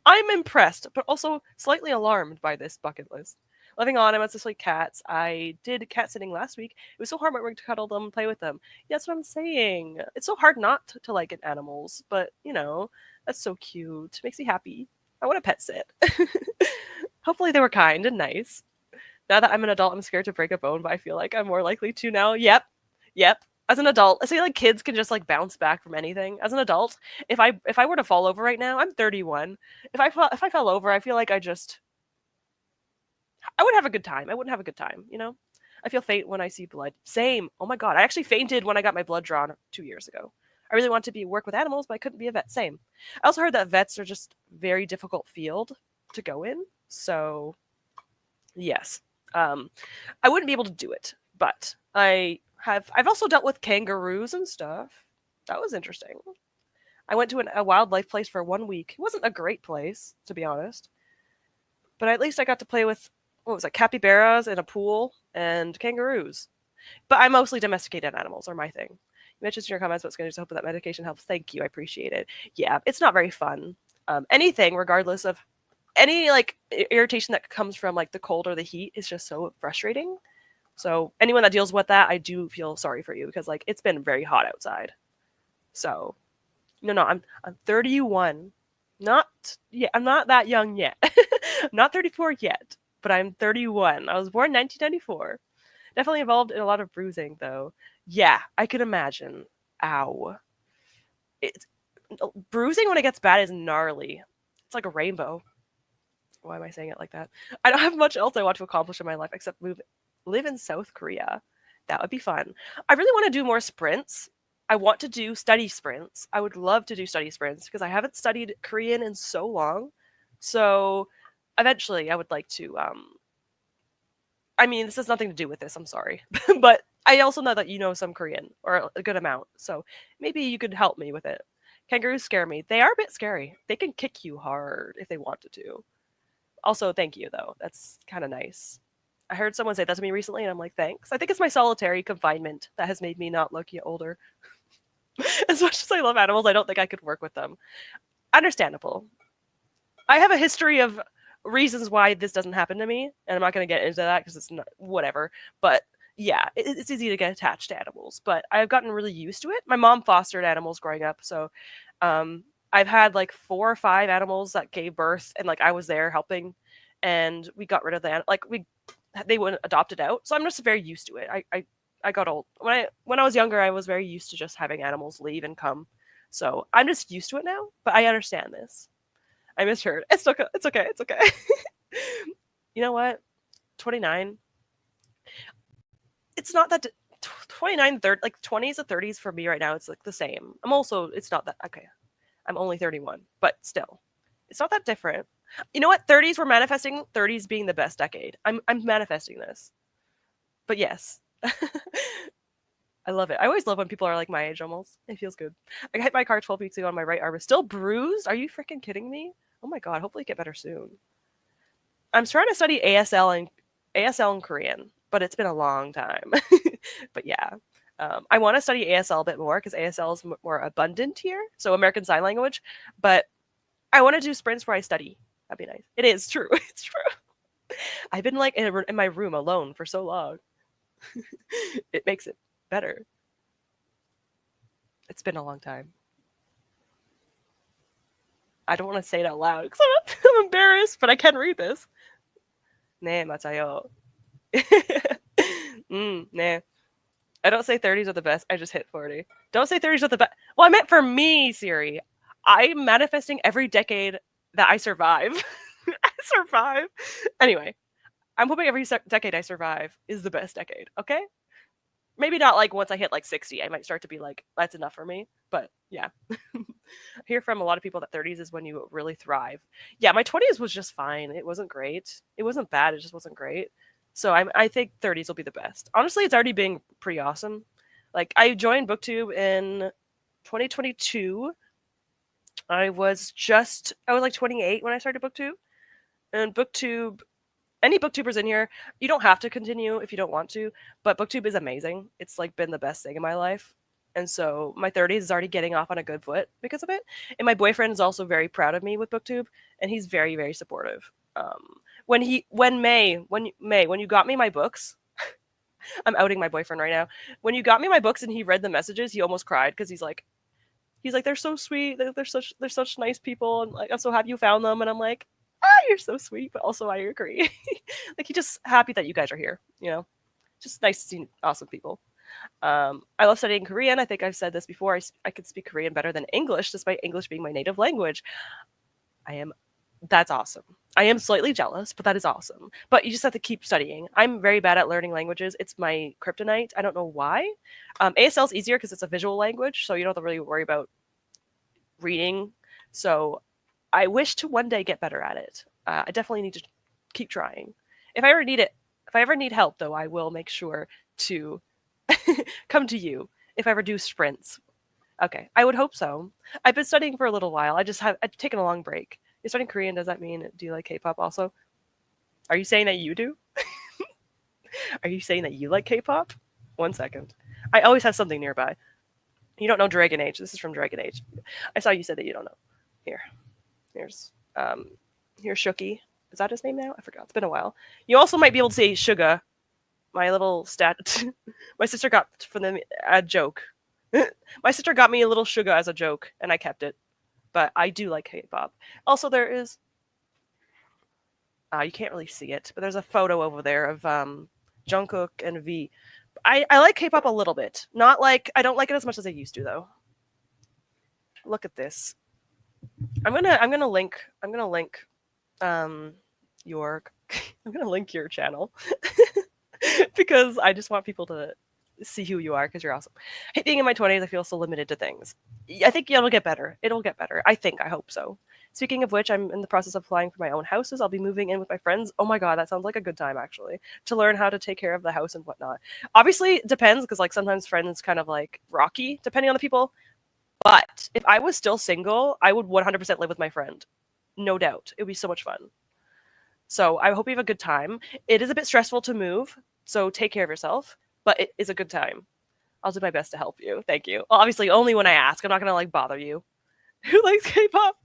I'm impressed, but also slightly alarmed by this bucket list. Living on, I went to sleep cats. I did cat sitting last week. It was so hard to cuddle them and play with them. Yeah, that's what I'm saying. It's so hard not to like animals, but you know, that's so cute. Makes me happy. I want to pet sit. Hopefully they were kind and nice. Now that I'm an adult, I'm scared to break a bone, but I feel like I'm more likely to now. Yep. As an adult, I say like kids can just like bounce back from anything. As an adult, if I were to fall over right now, I'm 31. If I fell over, I feel like I would have a good time. I wouldn't have a good time, you know? I feel faint when I see blood. Same. Oh my god, I actually fainted when I got my blood drawn 2 years ago. I really wanted to work with animals, but I couldn't be a vet. Same. I also heard that vets are just very difficult field to go in. So, yes. I wouldn't be able to do it, but I've also dealt with kangaroos and stuff. That was interesting. I went to a wildlife place for 1 week. It wasn't a great place, to be honest. But at least I got to play with, what was it, capybaras in a pool and kangaroos. But I mostly domesticated animals are my thing. You mentioned in your comments about Skinner's hope that medication helps. Thank you. I appreciate it. Yeah, it's not very fun. Anything, regardless of any like irritation that comes from like the cold or the heat, is just so frustrating. So anyone that deals with that, I do feel sorry for you because like it's been very hot outside. So no, I'm 31. I'm not that young yet. I'm not 34 yet, but I'm 31. I was born in 1994. Definitely involved in a lot of bruising though. Yeah, I could imagine. Ow. It's bruising when it gets bad is gnarly. It's like a rainbow. Why am I saying it like that? I don't have much else I want to accomplish in my life except live in South Korea. That would be fun. I really want to do more sprints. I want to do study sprints. I would love to do study sprints because I haven't studied Korean in so long. So eventually I would like to I mean, this has nothing to do with this, I'm sorry. But I also know that you know some Korean or a good amount. So maybe you could help me with it. Kangaroos scare me. They are a bit scary. They can kick you hard if they wanted to. Also, thank you though. That's kind of nice. I heard someone say that to me recently, and I'm like, thanks. I think it's my solitary confinement that has made me not look older. As much as I love animals, I don't think I could work with them. Understandable. I have a history of reasons why this doesn't happen to me, and I'm not going to get into that because it's not whatever. But yeah, it's easy to get attached to animals, but I've gotten really used to it. My mom fostered animals growing up, so um, I've had like 4 or 5 animals that gave birth, and like I was there helping, and we got rid of the like they wouldn't adopt it out, so I'm just very used to it. I got old when I was younger. I was very used to just having animals leave and come, so I'm just used to it now. But I understand this. I misheard. It's okay. It's okay. It's okay. You know what? 29. It's not that 29, 30, like 20s to 30s for me right now. It's like the same. It's not that, okay. I'm only 31, but still, it's not that different. You know what? 30s, we're manifesting 30s being the best decade. I'm manifesting this. But yes. I love it. I always love when people are like my age almost. It feels good. I hit my car 12 weeks ago and my right arm is still bruised. Are you freaking kidding me? Oh my god, hopefully get better soon. I'm trying to study ASL in Korean, but it's been a long time. But yeah. I want to study ASL a bit more because ASL is more abundant here, so American Sign Language. But I want to do sprints where I study. That'd be nice. It is true. It's true. I've been like in my room alone for so long. It makes it better. It's been a long time. I don't want to say it out loud because I'm embarrassed, but I can read this. 네, 맞아요. 네. I don't say 30s are the best. I just hit 40. Don't say 30s are the best. Well, I meant for me, Siri. I'm manifesting every decade that I survive. I survive. Anyway, I'm hoping every decade I survive is the best decade, okay? Maybe not like once I hit like 60, I might start to be like, that's enough for me. But yeah. I hear from a lot of people that 30s is when you really thrive. Yeah, my 20s was just fine. It wasn't great. It wasn't bad. It just wasn't great. So I think 30s will be the best. Honestly, it's already being pretty awesome. Like I joined BookTube in 2022. I was like 28 when I started BookTube. And BookTube, any booktubers in here, you don't have to continue if you don't want to, but booktube is amazing. It's like been the best thing in my life. And so my 30s is already getting off on a good foot because of it. And my boyfriend is also very proud of me with booktube, and he's very, very supportive. When you got me my books, I'm outing my boyfriend right now. When you got me my books and he read the messages, he almost cried because he's like they're so sweet, they're such nice people, and like I'm so happy you found them. And I'm like, you're so sweet, but also I agree. Like he's just happy that you guys are here, just nice to see awesome people. I love studying Korean. I think I've said this before. I could speak Korean better than English, despite English being my native language. I am That's awesome. I am slightly jealous, but that is awesome. But you just have to keep studying. I'm very bad at learning languages. It's my kryptonite. I don't know why. ASL is easier because it's a visual language, so you don't have to really worry about reading. So I wish to one day get better at it. I definitely need to keep trying. If I ever need help, though, I will make sure to come to you if I ever do sprints. Okay, I would hope so. I've been studying for a little while. I've taken a long break. You're studying Korean, does that mean do you like K-pop also? Are you saying that you do? Are you saying that you like K-pop? 1 second. I always have something nearby. You don't know Dragon Age. This is from Dragon Age. I saw you said that you don't know. Here's Shuki. Is that his name now? I forgot. It's been a while. You also might be able to say Suga. My little stat. My sister got from them a joke. My sister got me a little Suga as a joke, and I kept it. But I do like K-pop. Also, there is. You can't really see it, but there's a photo over there of Jungkook and V. I like K-pop a little bit. Not like I don't like it as much as I used to though. Look at this. I'm gonna link um your I'm gonna link your channel because I just want people to see who you are because you're awesome. I hate being in my 20s. I feel so limited to things. I think it'll get better. It'll get better. I think. I hope so. Speaking of which, I'm in the process of applying for my own houses. I'll be moving in with my friends. Oh my god, that sounds like a good time actually. To learn how to take care of the house and whatnot. Obviously, it depends because like sometimes friends kind of like rocky depending on the people. But if I was still single, I would 100% live with my friend. No doubt. It would be so much fun. So I hope you have a good time. It is a bit stressful to move, so take care of yourself, but it is a good time. I'll do my best to help you. Thank you. Well, obviously, only when I ask. I'm not gonna like bother you. Who likes K-pop?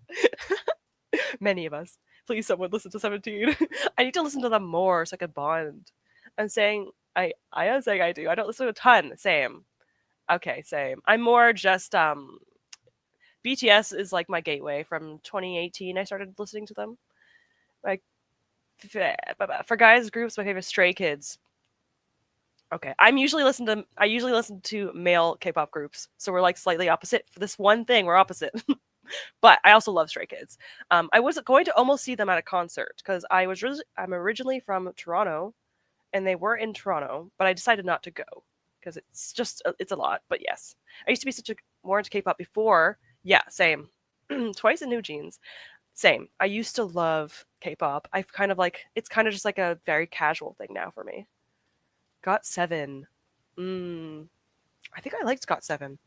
Many of us. Please, someone listen to 17. I need to listen to them more so I can bond. I'm saying I am saying I do. I don't listen to a ton. Same. Okay, same. I'm more just BTS is like my gateway from 2018. I started listening to them. Like for guys groups, my favorite Stray Kids. Okay, I usually listen to male K-pop groups, so we're like slightly opposite for this one thing. We're opposite, but I also love Stray Kids. I was going to almost see them at a concert because I'm originally from Toronto, and they were in Toronto, but I decided not to go because it's a lot. But yes, I used to be such a more into K-pop before. Yeah, same. Twice in New Jeans. Same. I used to love K-pop. I've kind of like it's kind of just like a very casual thing now for me. Got seven. Mm, I think I liked Got Seven.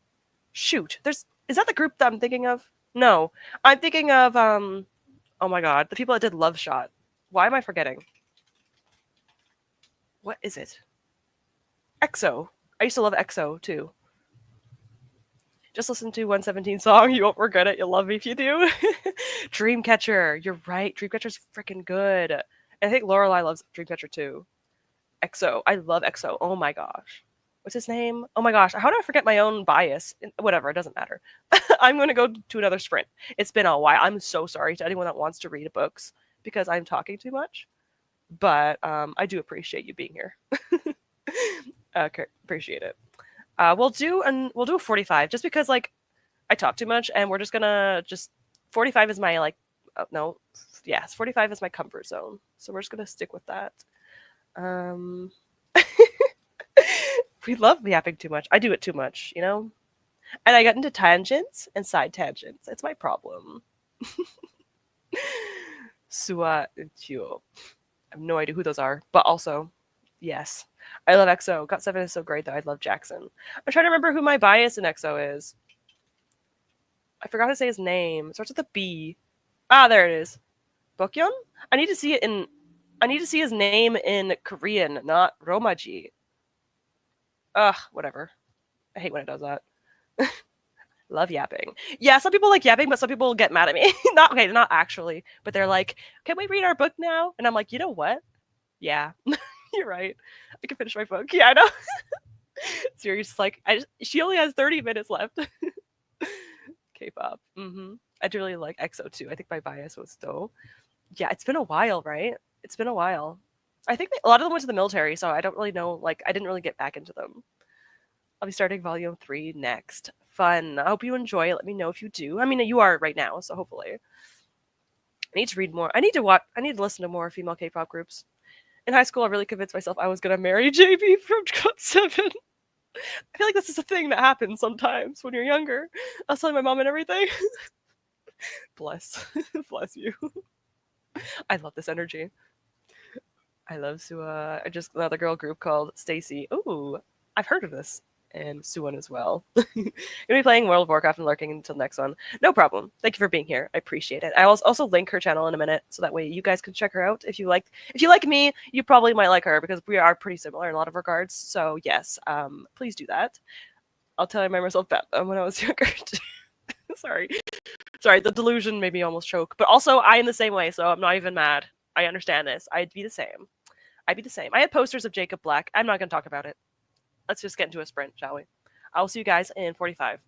Shoot, there's is that the group that I'm thinking of? No, I'm thinking of Oh my god, the people that did Love Shot. Why am I forgetting? What is it? EXO. I used to love EXO too. Just listen to 117 song. You won't regret it. You'll love me if you do. Dreamcatcher. You're right. Dreamcatcher's freaking good. And I think Lorelai loves Dreamcatcher too. EXO. I love EXO. Oh my gosh. What's his name? Oh my gosh. How do I forget my own bias? Whatever. It doesn't matter. I'm going to go to another sprint. It's been a while. I'm so sorry to anyone that wants to read books because I'm talking too much. But I do appreciate you being here. Okay, appreciate it. We'll do a 45 just because like I talk too much and we're just gonna just 45 is my like no yes 45 is my comfort zone, so we're just gonna stick with that. Um, we love yapping too much. I do it too much, you know, and I get into tangents and side tangents. It's my problem. Sua and Chio. I have no idea who those are, but also yes, I love EXO. Got Seven is so great though. I love Jackson. I'm trying to remember who my bias in EXO is. I forgot to say his name. It starts with a B. Ah, there it is. Bokyeon? I need to see it in I need to see his name in Korean, not Romaji. Ugh, whatever. I hate when it does that. Love yapping. Yeah, some people like yapping, but some people get mad at me. Not okay, not actually, but they're like, "Can we read our book now?" And I'm like, "You know what? Yeah, you're right. I can finish my book." Yeah, I know. So you're just like, she only has 30 minutes left. K-pop. I do really like EXO too. I think my bias was though. Yeah, it's been a while, right? It's been a while. I think a lot of them went to the military, so I don't really know. Like, I didn't really get back into them. I'll be starting volume 3 next. Fun. I hope you enjoy it. Let me know if you do. I mean, you are right now, so hopefully. I need to read more. I need to watch. I need to listen to more female K-pop groups. In high school, I really convinced myself I was gonna marry JB from Got 7. I feel like this is a thing that happens sometimes when you're younger. I was telling my mom and everything. Bless, bless you. I love this energy. I love Sua. I just another girl group called Stacy. Ooh, I've heard of this. And Suwon as well. Gonna be playing World of Warcraft and lurking until next one. No problem. Thank you for being here. I appreciate it. I will also link her channel in a minute, so that way you guys can check her out. If you like me, you probably might like her because we are pretty similar in a lot of regards. So yes, please do that. I'll tell you I myself about them when I was younger. Sorry, sorry. The delusion made me almost choke. But also, I am the same way, so I'm not even mad. I understand this. I'd be the same. I'd be the same. I had posters of Jacob Black. I'm not going to talk about it. Let's just get into a sprint, shall we? I'll see you guys in 45.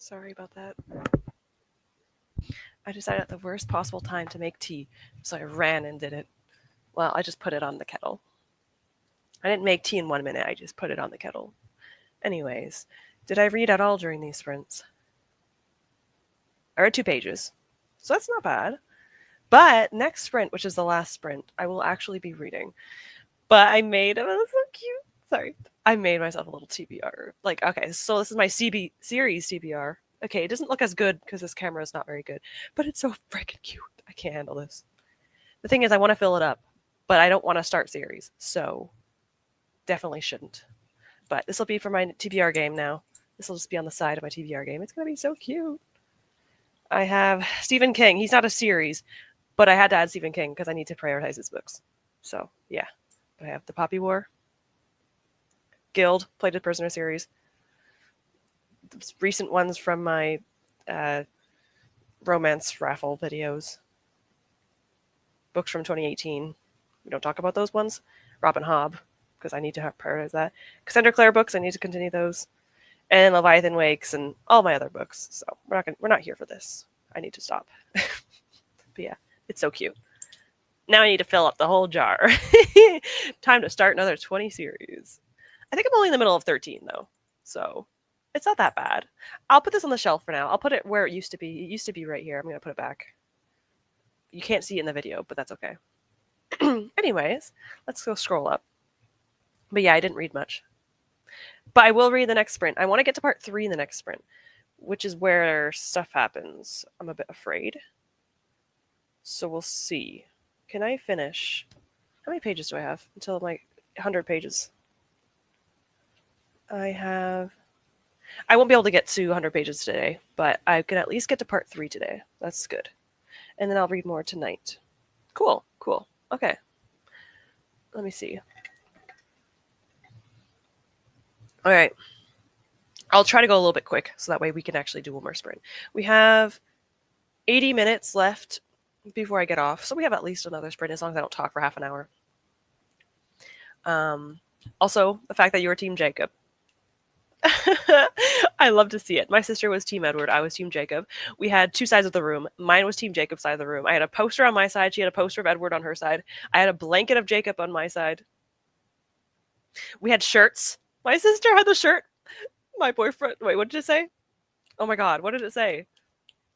Sorry about that. I decided at the worst possible time to make tea, so I ran and did it. Well, I just put it on the kettle. I didn't make tea in 1 minute, I just put it on the kettle. Anyways, did I read at all during these sprints? I read 2 pages, so that's not bad. But next sprint, which is the last sprint, I will actually be reading. But I made, it was so cute. Sorry. I made myself a little TBR. Like, okay, so this is my CB series TBR. Okay, it doesn't look as good because this camera is not very good, but it's so freaking cute. I can't handle this. The thing is, I want to fill it up, but I don't want to start series, so definitely shouldn't. But this will be for my TBR game now. This will just be on the side of my TBR game. It's going to be so cute. I have Stephen King. He's not a series, but I had to add Stephen King because I need to prioritize his books. So, yeah. I have The Poppy War, Guild, Plated Prisoner series, the recent ones from my romance raffle videos, books from 2018. We don't talk about those ones. Robin Hobb, because I need to prioritize that. Cassandra Clare books, I need to continue those. And Leviathan Wakes and all my other books. So we're not here for this. I need to stop. But yeah, it's so cute. Now I need to fill up the whole jar. Time to start another 20 series. I think I'm only in the middle of 13 though, so it's not that bad. I'll put this on the shelf for now. I'll put it where it used to be. It used to be right here. I'm going to put it back. You can't see it in the video, but that's okay. Anyways, let's go scroll up. But yeah, I didn't read much. But I will read the next sprint. I want to get to part 3 in the next sprint, which is where stuff happens. I'm a bit afraid. So we'll see. Can I finish? How many pages do I have until my 100 pages? I won't be able to get to 100 pages today, but I can at least get to part 3 today. That's good. And then I'll read more tonight. Cool. Okay. Let me see. All right. I'll try to go a little bit quick so that way we can actually do one more sprint. We have 80 minutes left before I get off, so we have at least another sprint as long as I don't talk for half an hour. Also, the fact that you were Team Jacob. I love to see it. My sister was Team Edward. I was Team Jacob. We had 2 sides of the room. Mine was Team Jacob's side of the room. I had a poster on my side. She had a poster of Edward on her side. I had a blanket of Jacob on my side. We had shirts. My sister had the shirt. My boyfriend... Wait, what did it say? Oh my god, what did it say?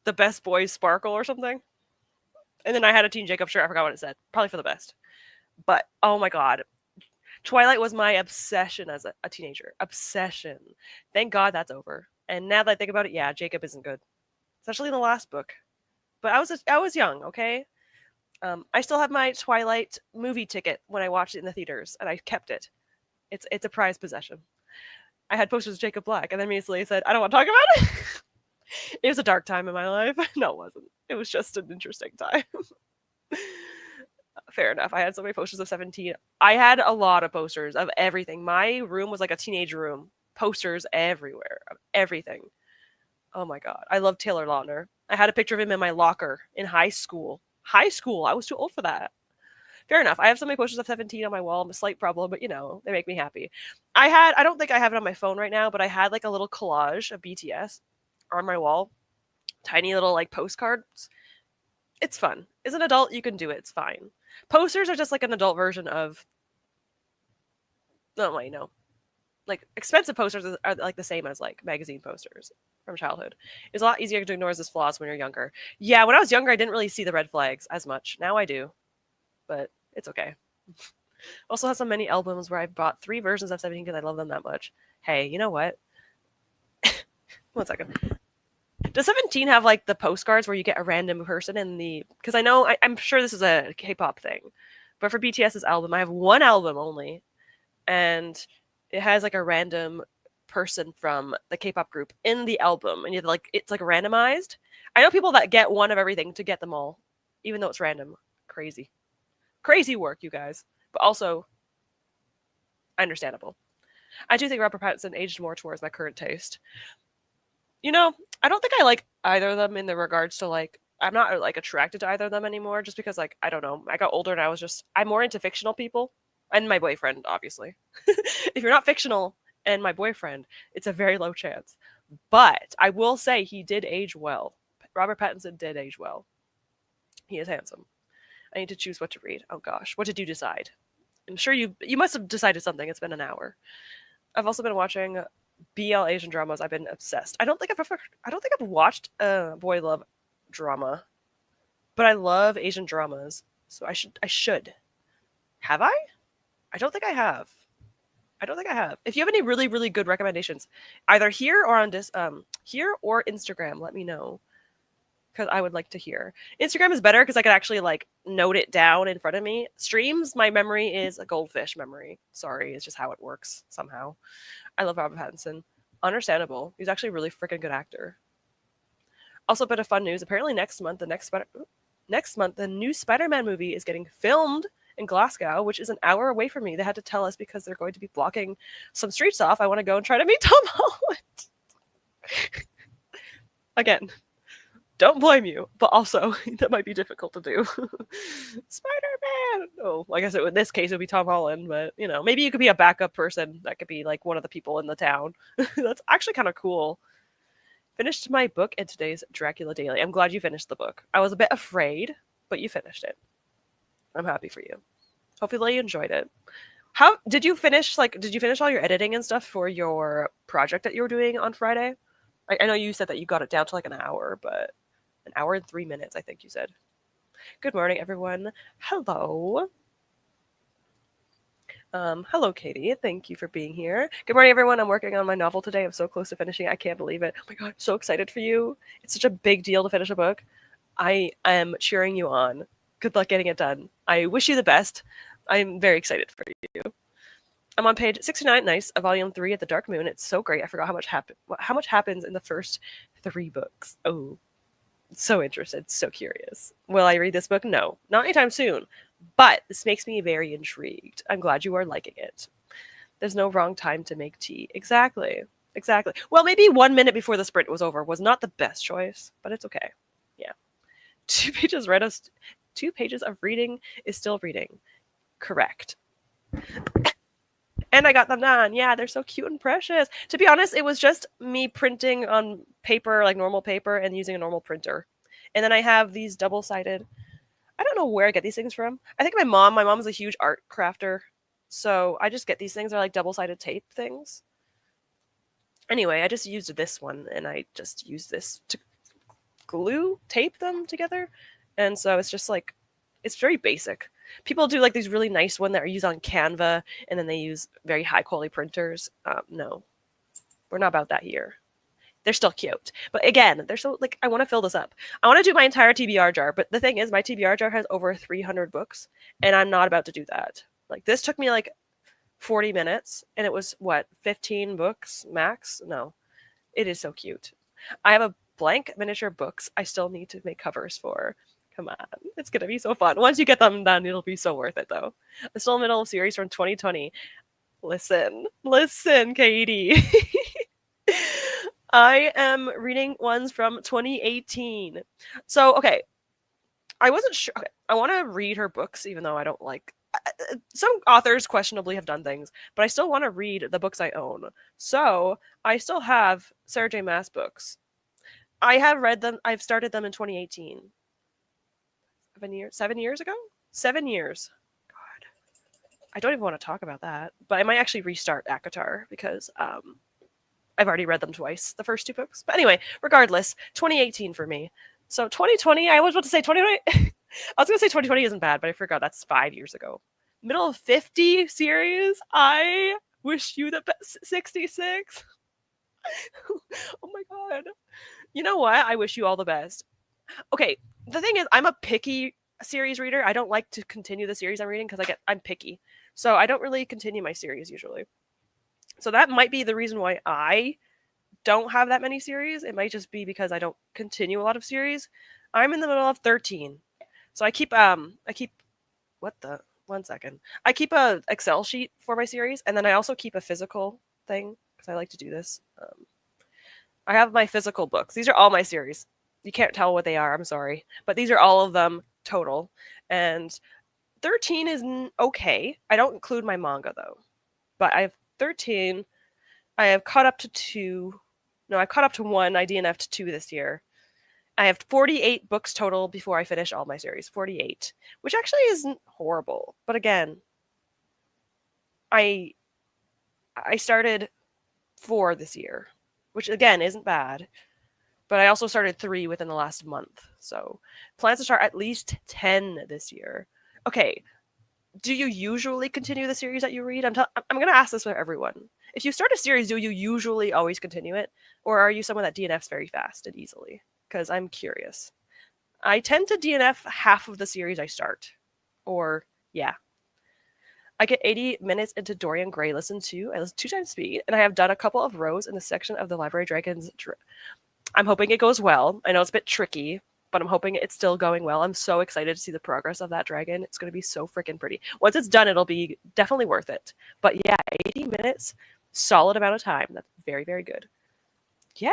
The best boys sparkle or something? And then I had a Team Jacob shirt. I forgot what it said. Probably for the best. But, oh my god. Twilight was my obsession as a teenager. Obsession. Thank God that's over. And now that I think about it, yeah, Jacob isn't good. Especially in the last book. But I was young, okay? I still have my Twilight movie ticket when I watched it in the theaters, and I kept it. It's a prized possession. I had posters of Jacob Black, and then immediately said, I don't want to talk about it. It was a dark time in my life. No, it wasn't. It was just an interesting time. Fair enough. I had so many posters of 17. I had a lot of posters of everything. My room was like a teenage room. Posters everywhere of everything. Oh my god. I love Taylor Lautner. I had a picture of him in my locker in high school. High school. I was too old for that. Fair enough. I have so many posters of 17 on my wall. I'm a slight problem, but you know, they make me happy. I don't think I have it on my phone right now, but I had like a little collage of BTS on my wall. Tiny little like postcards. It's fun. As an adult, you can do it. It's fine. Posters are just like an adult version of... No, wait, no. Like, expensive posters are like the same as like magazine posters from childhood. It's a lot easier to ignore as flaws when you're younger. Yeah, when I was younger, I didn't really see the red flags as much. Now I do. But it's okay. Also has so many albums where I bought 3 versions of 17 because I love them that much. Hey, you know what? 1 second. Does 17 have like the postcards where you get a random person in the... Because I'm sure this is a K-pop thing. But for BTS's album, I have 1 album only. And it has like a random person from the K-pop group in the album. And it's like randomized. I know people that get 1 of everything to get them all. Even though it's random. Crazy. Crazy work, you guys. But also, understandable. I do think Robert Pattinson aged more towards my current taste. You know, I don't think I like either of them in the regards to like, I'm not like attracted to either of them anymore just because like, I don't know. I got older and I'm more into fictional people and my boyfriend, obviously. If you're not fictional and my boyfriend, it's a very low chance. But I will say he did age well. Robert Pattinson did age well. He is handsome. I need to choose what to read. Oh gosh, what did you decide? I'm sure you must have decided something. It's been an hour. I've also been watching BL Asian dramas. I've been obsessed. I don't think I've watched a boy love drama, but I love Asian dramas. So I should. Have I? I don't think I have. I don't think I have. If you have any really really good recommendations, either here or on this here or Instagram, let me know because I would like to hear. Instagram is better because I could actually like note it down in front of me. Streams, my memory is a goldfish memory. Sorry, it's just how it works somehow. I love Robert Pattinson. Understandable. He's actually a really freaking good actor. Also, a bit of fun news. Apparently, next month the new Spider-Man movie is getting filmed in Glasgow, which is an hour away from me. They had to tell us because they're going to be blocking some streets off. I want to go and try to meet Tom Holland. Again, don't blame you, but also that might be difficult to do. Spider-Man. Oh, I guess in this case it would be Tom Holland, but maybe you could be a backup person. That could be like one of the people in the town. That's actually kind of cool. Finished my book in today's Dracula Daily. I'm glad you finished the book. I was a bit afraid, but you finished it. I'm happy for you. Hopefully you enjoyed it. How did you finish? Did you finish all your editing and stuff for your project that you were doing on Friday? I know you said that you got it down to like an hour, but an hour and 3 minutes, I think you said. Good morning, everyone. Hello. Hello, Katie. Thank you for being here. Good morning, everyone. I'm working on my novel today. I'm so close to finishing it. I can't believe it. Oh my god, I'm so excited for you. It's such a big deal to finish a book. I am cheering you on. Good luck getting it done. I wish you the best. I'm very excited for you. I'm on page 69, nice, of volume 3 at the Dark Moon. It's so great. I forgot how much happens in the first 3 books. Oh, so interested, so curious. Will I read this book? No, not anytime soon. But this makes me very intrigued. I'm glad you are liking it. There's no wrong time to make tea. Exactly. Exactly. Well, maybe 1 minute before the sprint was over was not the best choice, but it's okay. Yeah. 2 pages read us. 2 pages of reading is still reading. Correct. And I got them done. Yeah, they're so cute and precious. To be honest, it was just me printing on paper, like normal paper, and using a normal printer. And then I have these double-sided. I don't know where I get these things from. I think my mom is a huge art crafter. So I just get these things. They're like double-sided tape things. Anyway, I just used this one, and I just used this to tape them together. And so it's just like, it's very basic. People do like these really nice ones that are used on Canva, and then they use very high quality printers. No, we're not about that here. They're still cute, but again, they're so like I want to fill this up. I want to do my entire TBR jar, but the thing is, my TBR jar has over 300 books, and I'm not about to do that. Like this took me like 40 minutes, and it was what 15 books max. No, it is so cute. I have a blank miniature books I still need to make covers for. Come on, it's gonna be so fun. Once you get them done, it'll be so worth it, though. I'm still in the middle of a series from 2020. Listen, Katie. I am reading ones from 2018. So, okay, I wasn't sure. Okay, I want to read her books, even though I don't like. Some authors questionably have done things, but I still want to read the books I own. So, I still have Sarah J. Maas books. I have read them. I've started them in 2018. 7 years ago? 7 years. God. I don't even want to talk about that. But I might actually restart ACOTAR because I've already read them twice, the first 2 books. But anyway, regardless, 2018 for me. So 2020, I was about to say 2020. I was going to say 2020 isn't bad, but I forgot that's 5 years ago. Middle of 50 series. I wish you the best. 66. Oh my god. You know what? I wish you all the best. Okay, the thing is, I'm a picky series reader. I don't like to continue the series I'm reading because I'm picky. So I don't really continue my series usually. So that might be the reason why I don't have that many series. It might just be because I don't continue a lot of series. I'm in the middle of 13. So I keep what the 1 second. I keep a Excel sheet for my series, and then I also keep a physical thing because I like to do this. I have my physical books. These are all my series. You can't tell what they are. I'm sorry. But these are all of them total. And 13 is okay. I don't include my manga, though. But I have 13. I have caught up to 2. No, I caught up to 1. I DNF'd 2 this year. I have 48 books total before I finish all my series. 48, which actually isn't horrible. But again, I started 4 this year, which again isn't bad. But I also started 3 within the last month. So plans to start at least 10 this year. Okay, do you usually continue the series that you read? I'm going to ask this for everyone. If you start a series, do you usually always continue it? Or are you someone that DNFs very fast and easily? Because I'm curious. I tend to DNF half of the series I start. Or, yeah. I get 80 minutes into Dorian Gray listen to. I listen 2 times speed, and I have done a couple of rows in the section of the Library Dragons. I'm hoping it goes well. I know it's a bit tricky, but I'm hoping it's still going well. I'm so excited to see the progress of that dragon. It's going to be so freaking pretty. Once it's done, it'll be definitely worth it. But yeah, 80 minutes, solid amount of time. That's very, very good. Yay!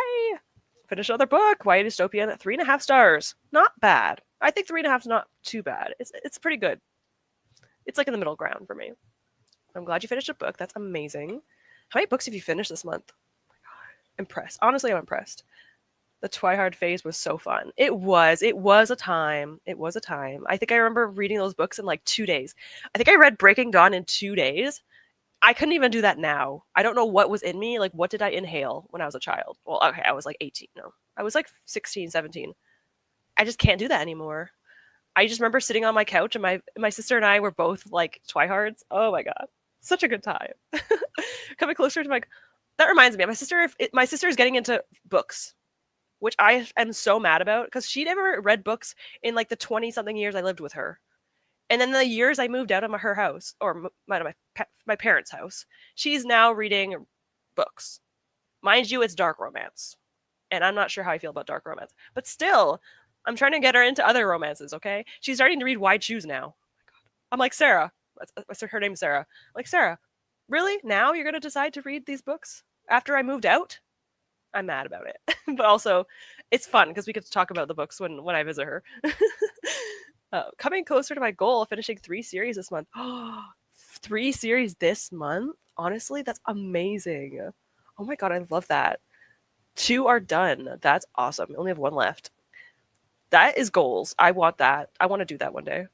Finish another book. YA Dystopian, 3.5 stars. Not bad. I think 3.5 is not too bad. It's pretty good. It's like in the middle ground for me. I'm glad you finished a book. That's amazing. How many books have you finished this month? Oh my God. Impressed. Honestly, I'm impressed. The Twilight phase was so fun. It was a time. It was a time. I think I remember reading those books in like 2 days. I think I read Breaking Dawn in 2 days. I couldn't even do that now. I don't know what was in me. Like, what did I inhale when I was a child? Well, okay, I was like 18. No, I was like 16, 17. I just can't do that anymore. I just remember sitting on my couch and my sister and I were both like twihards. Oh my God. Such a good time. Coming closer to that reminds me, my sister is getting into books, which I am so mad about because she never read books in like the 20 something years I lived with her. And then the years I moved out of her house or my parents' house, she's now reading books. Mind you, it's dark romance. And I'm not sure how I feel about dark romance. But still, I'm trying to get her into other romances, okay? She's starting to read Wide Shoes now. I'm like, Sarah. Her name's Sarah. I'm like, Sarah, really? Now you're going to decide to read these books after I moved out? I'm mad about it. But also, it's fun because we get to talk about the books when I visit her. Coming closer to my goal of finishing 3 series this month. 3 series this month? Honestly, that's amazing. Oh my God, I love that. 2 are done. That's awesome. I only have 1 left. That is goals. I want that. I want to do that one day.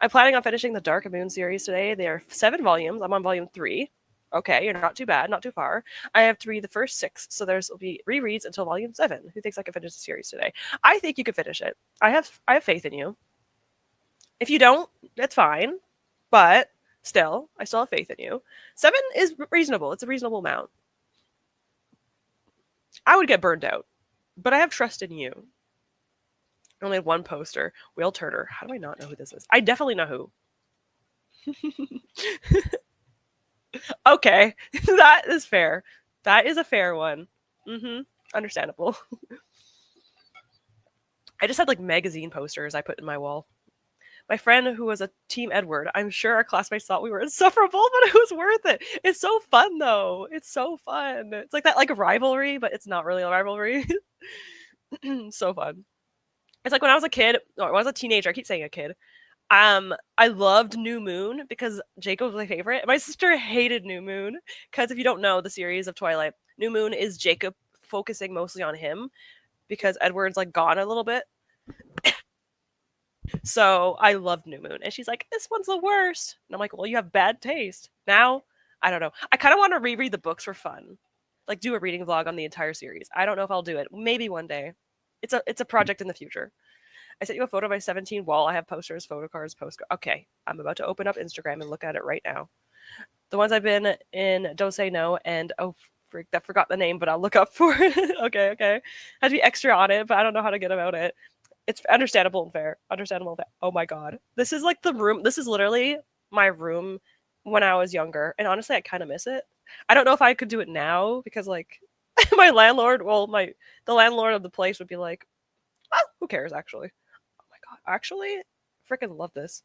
I'm planning on finishing the Dark Moon series today. There are 7 volumes. I'm on volume 3. Okay, you're not too bad, not too far. I have to read the first 6, so there's will be rereads until volume 7. Who thinks I can finish the series today? I think you can finish it. I have faith in you. If you don't, that's fine. But still, I still have faith in you. 7 is reasonable. It's a reasonable amount. I would get burned out, but I have trust in you. I only had 1 poster. Will Turner. How do I not know who this is? I definitely know who. Okay, that is fair. That is a fair one. Understandable. I just had like magazine posters I put in my wall. My friend who was a Team Edward, I'm sure our classmates thought we were insufferable, but it was worth it. It's so fun though. It's so fun. It's like that like a rivalry, but it's not really a rivalry. So fun. It's like when I was a kid, or when I was a teenager, I keep saying a kid. I loved New Moon because Jacob was my favorite. My sister hated New Moon because if you don't know the series of Twilight, New Moon is Jacob focusing mostly on him because Edward's like gone a little bit. So I loved New Moon. And she's like, this one's the worst. And I'm like, well, you have bad taste. Now, I don't know. I kind of want to reread the books for fun. Like do a reading vlog on the entire series. I don't know if I'll do it. Maybe one day. It's a project in the future. I sent you a photo of my 17 wall. I have posters, photo cards, postcards. Okay, I'm about to open up Instagram and look at it right now. The ones I've been in, Don't Say No, and I forgot the name, but I'll look up for it. Okay. Had to be extra on it, but I don't know how to get about it. It's understandable and fair. Understandable and fair. Oh my God. This is like the room. This is literally my room when I was younger. And honestly, I kind of miss it. I don't know if I could do it now because like my landlord, the landlord of the place would be like, oh, who cares actually? Oh my God. Actually, freaking love this.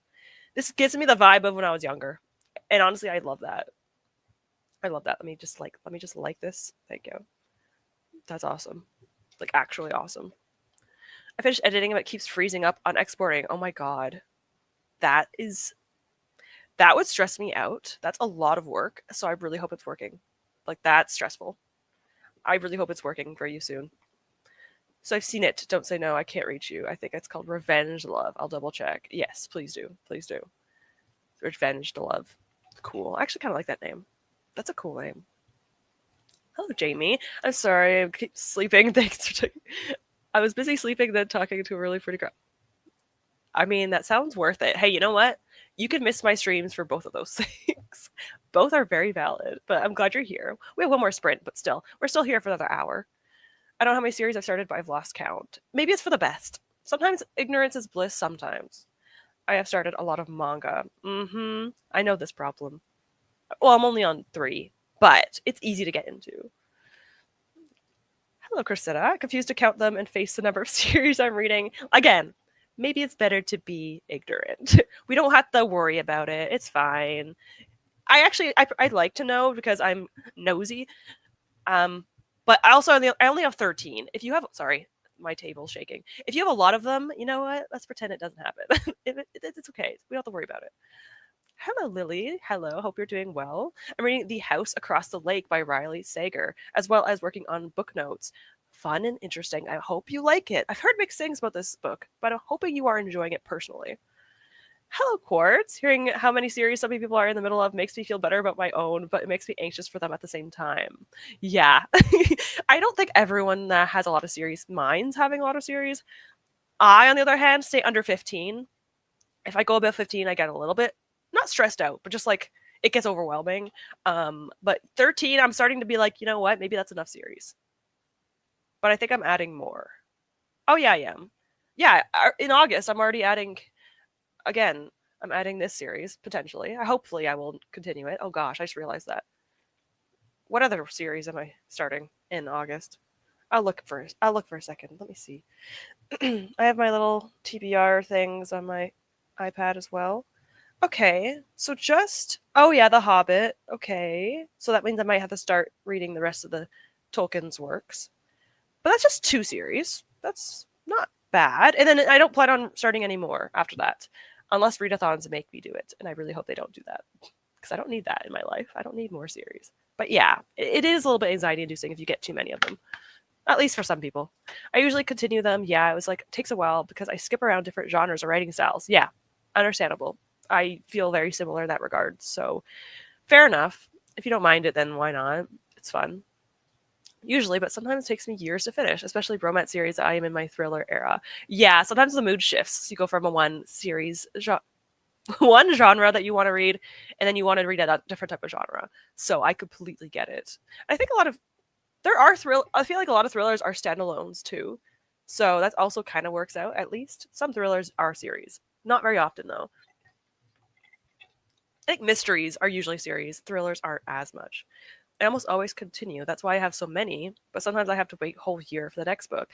This gives me the vibe of when I was younger. And honestly, I love that. I love that. Let me just like this. Thank you. That's awesome. Like actually awesome. I finished editing, but it keeps freezing up on exporting. Oh my God. That would stress me out. That's a lot of work. So I really hope it's working. Like that's stressful. I really hope it's working for you soon. So I've seen it. Don't say no. I can't reach you. I think it's called Revenge Love. I'll double check. Yes, please do. Please do. Revenge Love. Cool. I actually kind of like that name. That's a cool name. Hello, Jamie. I'm sorry. I keep sleeping. Thanks for taking. I was busy sleeping, then talking to a really pretty girl. I mean, that sounds worth it. Hey, you know what? You could miss my streams for both of those things. Both are very valid, but I'm glad you're here. We have one more sprint, but still, we're still here for another hour. I don't know how many series I've started, but I've lost count. Maybe it's for the best. Sometimes ignorance is bliss, sometimes. I have started a lot of manga. I know this problem. Well, I'm only on 3, but it's easy to get into. Hello, Christina. Confused to count them and face the number of series I'm reading. Again, maybe it's better to be ignorant. We don't have to worry about it. It's fine. I'd like to know because I'm nosy. But I only have 13. If you have, sorry, my table's shaking. If you have a lot of them, you know what? Let's pretend it doesn't happen. It's okay. We don't have to worry about it. Hello, Lily. Hello. Hope you're doing well. I'm reading The House Across the Lake by Riley Sager, as well as working on book notes. Fun and interesting. I hope you like it. I've heard mixed things about this book, but I'm hoping you are enjoying it personally. Hello, Quartz. Hearing how many series some people are in the middle of makes me feel better about my own, but it makes me anxious for them at the same time. Yeah. I don't think everyone that has a lot of series minds having a lot of series. I, on the other hand, stay under 15. If I go above 15, I get a little bit, not stressed out, but just like it gets overwhelming. But 13, I'm starting to be like, you know what? Maybe that's enough series. But I think I'm adding more. Oh, yeah, I am. Yeah, in August, I'm already adding again, I'm adding this series potentially. Hopefully, I will continue it. Oh gosh, I just realized that. What other series am I starting in August? I'll look for a second. Let me see. I have my little TBR things on my iPad as well. Okay, so just oh yeah, The Hobbit. Okay, so that means I might have to start reading the rest of the Tolkien's works. But that's just 2 series. That's not bad. And then I don't plan on starting any more after that, unless readathons make me do it. And I really hope they don't do that because I don't need that in my life. I don't need more series. But yeah, it is a little bit anxiety inducing if you get too many of them. At least for some people. I usually continue them. Yeah, it was like, it takes a while because I skip around different genres or writing styles. Yeah, understandable. I feel very similar in that regard. So fair enough. If you don't mind it, then why not? It's fun. Usually, but sometimes it takes me years to finish, especially romance series. I am in my thriller era. Yeah, sometimes the mood shifts. You go from a one series, one genre that you want to read, and then you want to read a different type of genre. So I completely get it. I think I feel like a lot of thrillers are standalones too. So that also kind of works out, at least. Some thrillers are series. Not very often, though. I think mysteries are usually series. Thrillers aren't as much. I almost always continue. That's why I have so many, but sometimes I have to wait a whole year for the next book.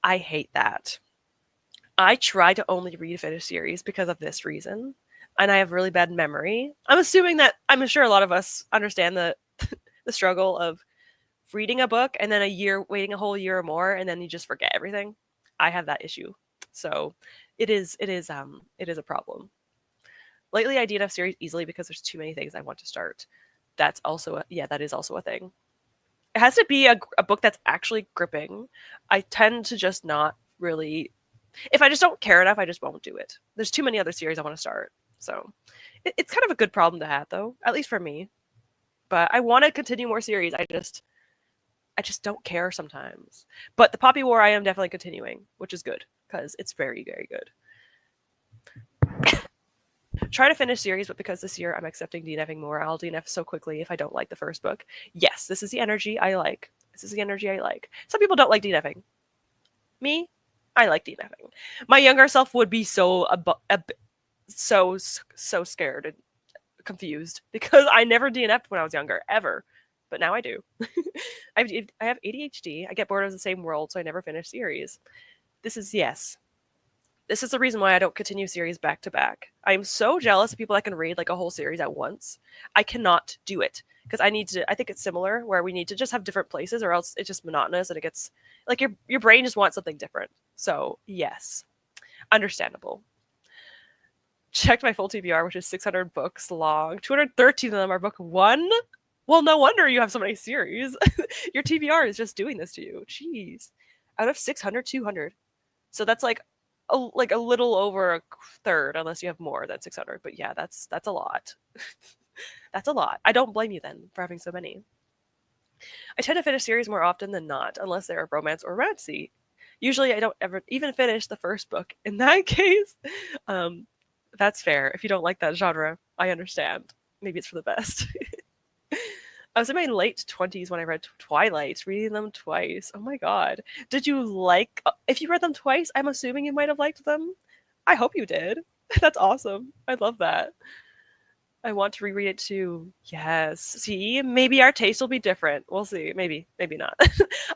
I hate that. I try to only read finished series because of this reason, and I have really bad memory. I'm sure a lot of us understand the struggle of reading a book and then waiting a whole year or more, and then you just forget everything. I have that issue, so it is a problem. Lately, I DNF series easily because there's too many things I want to start. That is also a thing. It has to be a book that's actually gripping. I tend to just not really. If I just don't care enough, I just won't do it. There's too many other series I want to start. So it's kind of a good problem to have, though, at least for me. But I want to continue more series. I just don't care sometimes. But the Poppy War I am definitely continuing, which is good because it's very, very good. Try to finish series, but because this year I'm accepting DNFing more, I'll DNF so quickly if I don't like the first book. Yes, this is the energy I like. This is the energy I like. Some people don't like DNFing. Me, I like DNFing. My younger self would be so scared and confused because I never DNF'd when I was younger, ever. But now I do. I have ADHD. I get bored of the same world, so I never finish series. This is the reason why I don't continue series back to back. I am so jealous of people that can read like a whole series at once. I cannot do it because I think it's similar where we need to just have different places or else it's just monotonous and it gets like your brain just wants something different. So yes, understandable. Checked my full TBR, which is 600 books long. 213 of them are book 1. Well, no wonder you have so many series. Your TBR is just doing this to you. Jeez. Out of 600, 200. So that's like a little over a third, unless you have more than 600. But yeah, that's a lot. That's a lot. I don't blame you then for having so many. I tend to finish series more often than not, unless they're romance or romancy. Usually, I don't ever even finish the first book. In that case, um, that's fair. If you don't like that genre, I understand. Maybe it's for the best. I was in my late 20s when I read Twilight, reading them twice. Oh my god. Did you like, if you read them twice, I'm assuming you might have liked them. I hope you did. That's awesome. I love that. I want to reread it too. Yes. See, maybe our taste will be different. We'll see. Maybe, maybe not.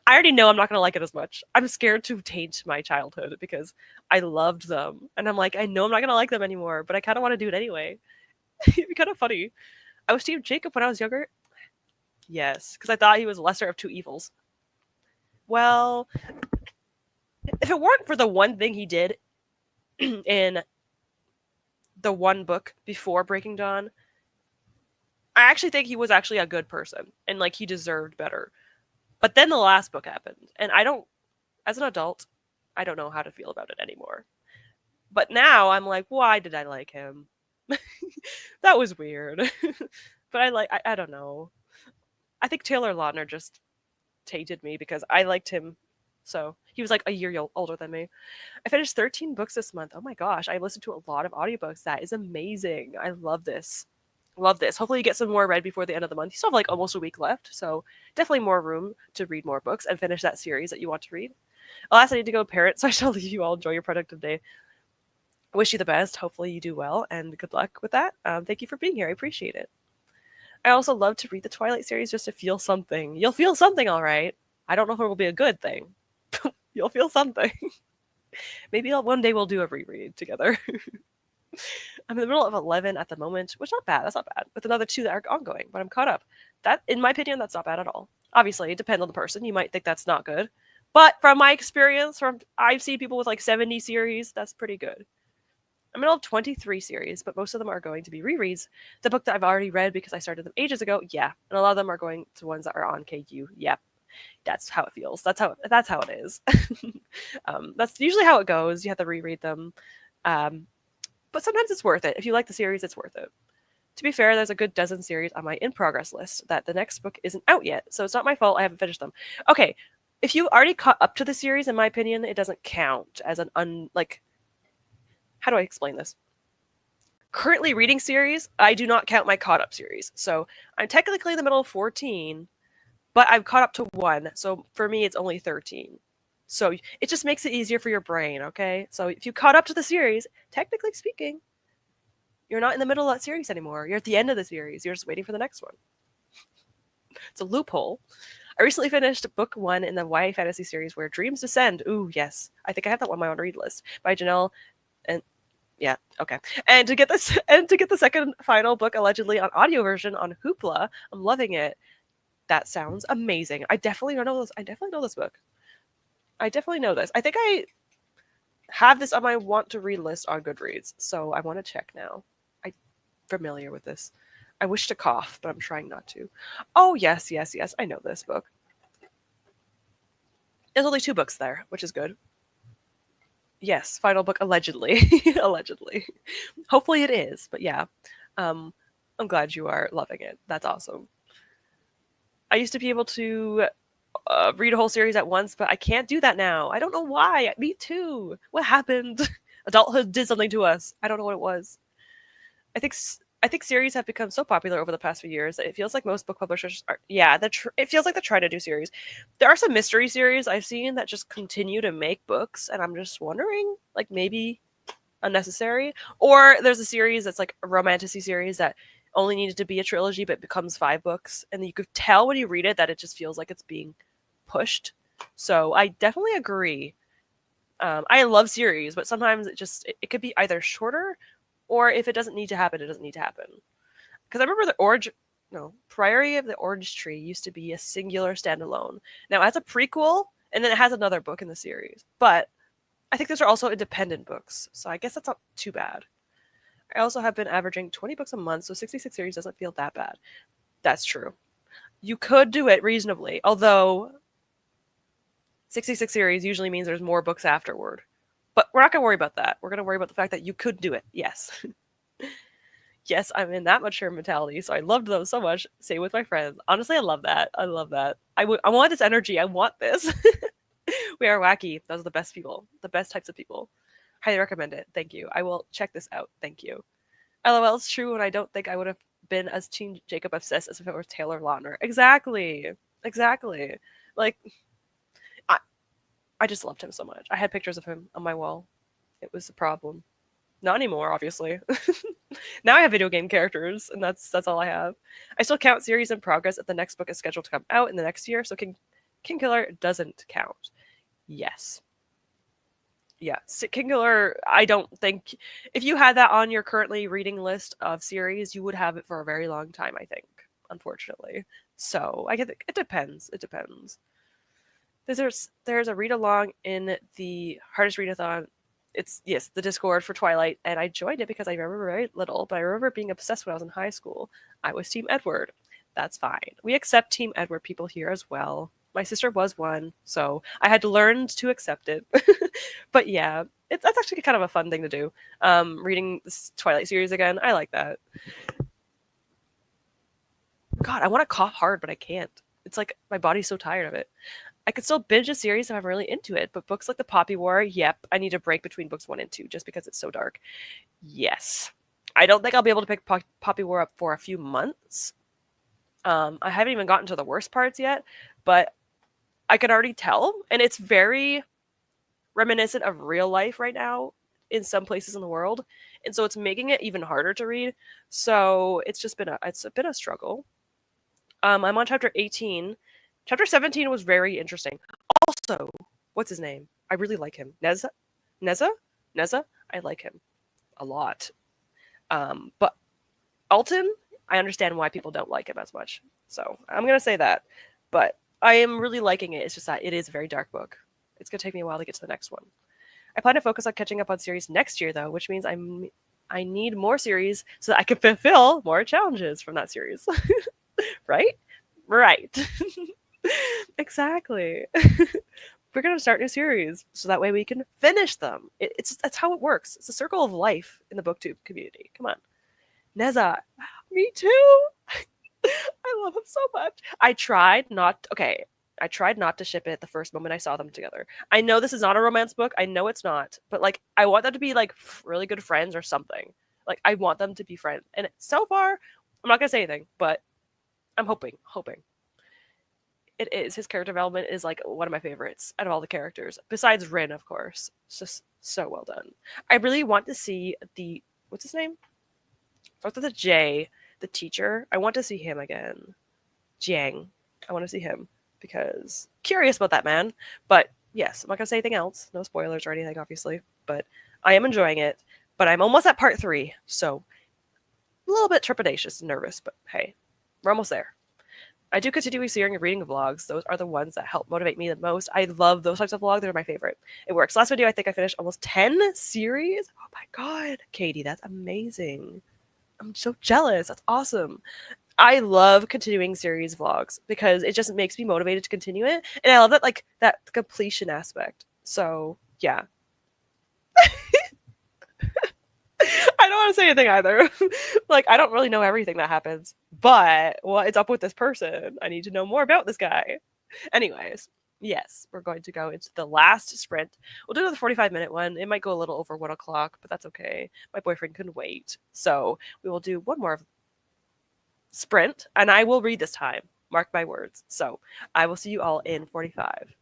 I already know I'm not going to like it as much. I'm scared to taint my childhood because I loved them. And I'm like, I know I'm not going to like them anymore, but I kind of want to do it anyway. It'd be kind of funny. I was Team Jacob when I was younger. Yes, because I thought he was lesser of two evils. Well, if it weren't for the one thing he did in the one book before Breaking Dawn, I actually think he was actually a good person and like he deserved better. But then the last book happened, and I don't, as an adult, I don't know how to feel about it anymore. But now I'm like, why did I like him? That was weird. But I don't know. I think Taylor Lautner just tainted me because I liked him. So he was like a year older than me. I finished 13 books this month. Oh my gosh, I listened to a lot of audiobooks. That is amazing. I love this. Love this. Hopefully you get some more read before the end of the month. You still have like almost a week left, so definitely more room to read more books and finish that series that you want to read. Alas, I need to go parent, so I shall leave you all. Enjoy your productive day. I wish you the best. Hopefully you do well, and good luck with that. Thank you for being here. I appreciate it. I also love to read the Twilight series just to feel something. You'll feel something, all right. I don't know if it will be a good thing. You'll feel something. Maybe one day we'll do a reread together. I'm in the middle of 11 at the moment, which not bad. That's not bad. With another two that are ongoing, but I'm caught up. That, in my opinion, that's not bad at all. Obviously, it depends on the person. You might think that's not good, but from my experience, from I've seen people with like 70 series, that's pretty good. I'm in the middle of 23 series, but most of them are going to be rereads. The book that I've already read because I started them ages ago, yeah, and a lot of them are going to ones that are on KU. Yeah, that's how it feels. That's how it is. That's usually how it goes. You have to reread them. But sometimes it's worth it. If you like the series, it's worth it. To be fair, there's a good dozen series on my in progress list that the next book isn't out yet, so it's not my fault I haven't finished them. Okay, if you already caught up to the series, in my opinion, it doesn't count as an like. How do I explain this? Currently reading series, I do not count my caught up series. So I'm technically in the middle of 14, but I've caught up to one. So for me, it's only 13. So it just makes it easier for your brain, okay? So if you caught up to the series, technically speaking, you're not in the middle of that series anymore. You're at the end of the series. You're just waiting for the next one. It's a loophole. I recently finished book 1 in the YA fantasy series Where Dreams Descend. Ooh, yes. I think I have that one on my own read list by Janelle and yeah, okay. And to get the second final book allegedly on audio version on Hoopla, I'm loving it. That sounds amazing. I definitely know this. I definitely know this book. I definitely know this. I think I have this on my want to read list on Goodreads, so I want to check now. I'm familiar with this. I wish to cough, but I'm trying not to. Oh, yes, yes, yes. I know this book. There's only 2 books there, which is good. Yes, final book allegedly. Allegedly. Hopefully it is, but yeah. I'm glad you are loving it. That's awesome. I used to be able to read a whole series at once, but I can't do that now. I don't know why. Me too. What happened? Adulthood did something to us. I don't know what it was. I think I think series have become so popular over the past few years that it feels like most book publishers are. Yeah, it feels like they're trying to do series. There are some mystery series I've seen that just continue to make books, and I'm just wondering, like maybe unnecessary. Or there's a series that's like a romantasy series that only needed to be a trilogy but becomes 5 books, and you could tell when you read it that it just feels like it's being pushed. So I definitely agree. I love series, but sometimes it could be either shorter, or if it doesn't need to happen, it doesn't need to happen. Because I remember Priory of the Orange Tree used to be a singular standalone. Now it has a prequel, and then it has another book in the series. But I think those are also independent books, so I guess that's not too bad. I also have been averaging 20 books a month, so 66 series doesn't feel that bad. That's true. You could do it reasonably, although 66 series usually means there's more books afterward. But we're not going to worry about that. We're going to worry about the fact that you could do it. Yes. Yes, I'm in that mature mentality, so I loved those so much. Same with my friends. Honestly, I love that. I love that. I want this energy. I want this. We are wacky. Those are the best people. The best types of people. Highly recommend it. Thank you. I will check this out. Thank you. LOL, it's true, and I don't think I would have been as Team Jacob obsessed as if it were Taylor Lautner. Exactly. Exactly. Like, I, I just loved him so much. I had pictures of him on my wall. It was a problem. Not anymore, obviously. Now I have video game characters, and that's all I have. I still count series in progress if the next book is scheduled to come out in the next year, so King Killer doesn't count. Yes. Yeah, King Killer, I don't think if you had that on your currently reading list of series, you would have it for a very long time, I think, unfortunately. So I get it depends. It depends. There's a read along in the hardest readathon. It's yes, the Discord for Twilight, and I joined it because I remember very little, but I remember being obsessed when I was in high school. I was Team Edward. That's fine. We accept Team Edward people here as well. My sister was one, so I had to learn to accept it. But yeah, that's actually kind of a fun thing to do. Reading this Twilight series again, I like that. God, I want to cough hard, but I can't. It's like my body's so tired of it. I could still binge a series if I'm really into it, but books like The Poppy War, yep, I need a break between books 1 and 2 just because it's so dark. Yes. I don't think I'll be able to pick Poppy War up for a few months. I haven't even gotten to the worst parts yet, but I can already tell, and it's very reminiscent of real life right now in some places in the world, and so it's making it even harder to read. So it's been a struggle. I'm on chapter 18. Chapter 17 was very interesting. Also, what's his name? I really like him. Neza? Neza? I like him a lot. But Alton, I understand why people don't like him as much. So I'm gonna say that. But I am really liking it. It's just that it is a very dark book. It's gonna take me a while to get to the next one. I plan to focus on catching up on series next year though, which means I need more series so that I can fulfill more challenges from that series. Right? Right. Exactly. We're gonna start new series so that way we can finish them. It's that's how it works. It's a circle of life in the booktube community. Come on, Neza, me too. I love him so much. I tried not to ship it the first moment I saw them together. I know this is not a romance book. I know it's not, but like I want them to be like really good friends or something. Like I want them to be friends. And so far, I'm not gonna say anything, but I'm hoping. It is. His character development is like one of my favorites out of all the characters, besides Rin, of course. It's just so well done. I really want to see the what's his name? Starts with a J. The teacher. I want to see him again. Jiang. I want to see him because curious about that man. But yes, I'm not gonna say anything else. No spoilers or anything, obviously. But I am enjoying it. But I'm almost at part 3, so a little bit trepidatious and nervous. But hey, we're almost there. I do continue seeing and reading vlogs. Those are the ones that help motivate me the most. I love those types of vlogs. They're my favorite. It works. Last video, I think I finished almost 10 series. Oh my god. Katie, that's amazing. I'm so jealous. That's awesome. I love continuing series vlogs because it just makes me motivated to continue it. And I love that like that completion aspect. So yeah. I don't want to say anything either. Like I don't really know everything that happens, but what is up with this person? I need to know more about this guy. Anyways, yes, we're going to go into the last sprint. We'll do the 45-minute one. It might go a little over 1 o'clock, but that's okay. My boyfriend can wait. So we will do one more sprint, and I will read this time. Mark my words. So I will see you all in 45.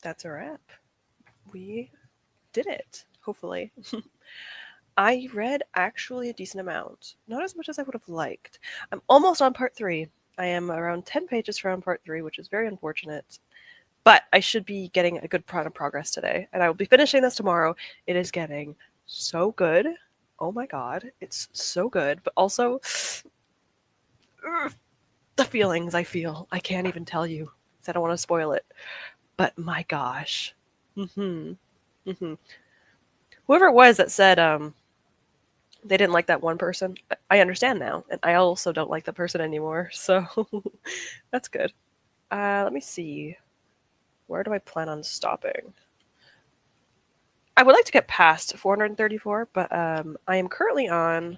that's a wrap. We did it, hopefully. I read actually a decent amount. Not as much as I would have liked. I'm almost on part 3. I am around 10 pages from part 3, which is very unfortunate. But I should be getting a good amount of progress today. And I will be finishing this tomorrow. It is getting so good. Oh my god. It's so good. But also, the feelings I feel. I can't even tell you. Because I don't want to spoil it. But my gosh. Mm-hmm. Mm-hmm. Whoever it was that said, they didn't like that one person. I understand now, and I also don't like that person anymore, so that's good. Let me see. Where do I plan on stopping? I would like to get past 434, but I am currently on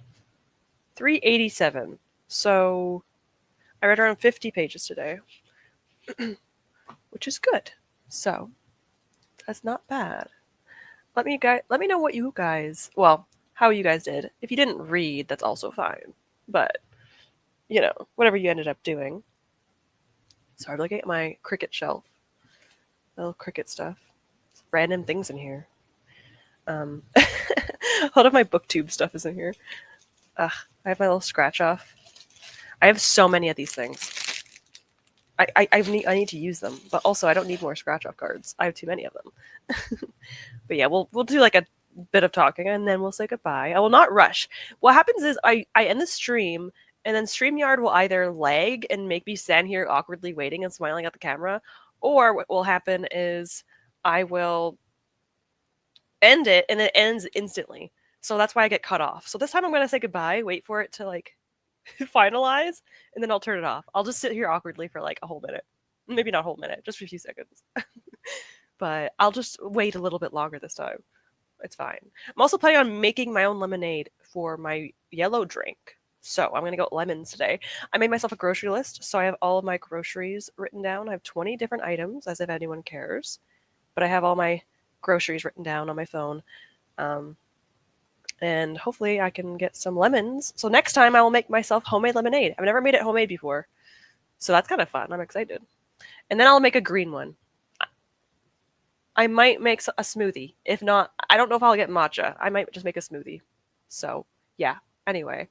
387, so I read around 50 pages today, which is good. So that's not bad. Let me know what you guys, well, how you guys did. If you didn't read, that's also fine. But whatever you ended up doing. Sorry, I'm looking at my Cricut shelf. Little Cricut stuff. Random things in here. A lot of my BookTube stuff is in here. Ugh, I have my little scratch off. I have so many of these things. I need to use them, but also I don't need more scratch off cards. I have too many of them. But yeah, we'll do like a bit of talking and then we'll say goodbye. I will not rush. What happens is I end the stream and then StreamYard will either lag and make me stand here awkwardly waiting and smiling at the camera, or what will happen is I will end it and it ends instantly. So that's why I get cut off. So this time I'm going to say goodbye, wait for it to like finalize, and then I'll turn it off. I'll just sit here awkwardly for like a whole minute. Maybe not a whole minute, just a few seconds. But I'll just wait a little bit longer this time. It's fine. I'm also planning on making my own lemonade for my yellow drink. So I'm going to go lemons today. I made myself a grocery list, so I have all of my groceries written down. I have 20 different items, as if anyone cares. But I have all my groceries written down on my phone. And hopefully I can get some lemons. So next time I will make myself homemade lemonade. I've never made it homemade before. So that's kind of fun. I'm excited. And then I'll make a green one. I might make a smoothie. If not, I don't know if I'll get matcha. I might just make a smoothie. So, yeah. Anyway.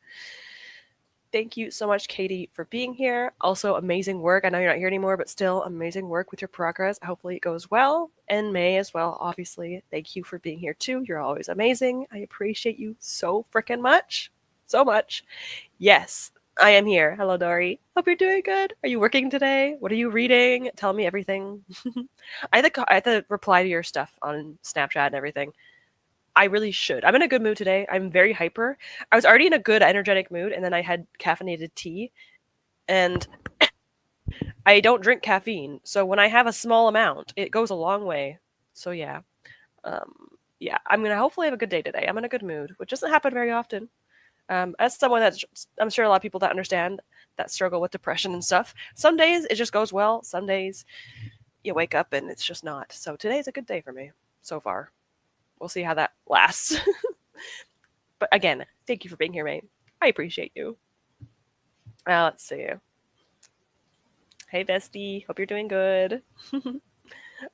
Thank you so much, Katie, for being here. Also, amazing work. I know you're not here anymore, but still amazing work with your progress. Hopefully it goes well. And May as well, obviously. Thank you for being here, too. You're always amazing. I appreciate you so freaking much. So much. Yes, I am here. Hello, Dory. Hope you're doing good. Are you working today? What are you reading? Tell me everything. I have to reply to your stuff on Snapchat and everything. I really should. I'm in a good mood today. I'm very hyper. I was already in a good, energetic mood, and then I had caffeinated tea. And I don't drink caffeine, so when I have a small amount, it goes a long way. So yeah. Yeah, I'm going to hopefully have a good day today. I'm in a good mood, which doesn't happen very often. As someone that's, I'm sure a lot of people that understand that struggle with depression and stuff, some days it just goes well. Some days you wake up and it's just not. So today's a good day for me so far. We'll see how that lasts. But again, thank you for being here, mate. I appreciate you. Let's see. Hey, bestie. Hope you're doing good.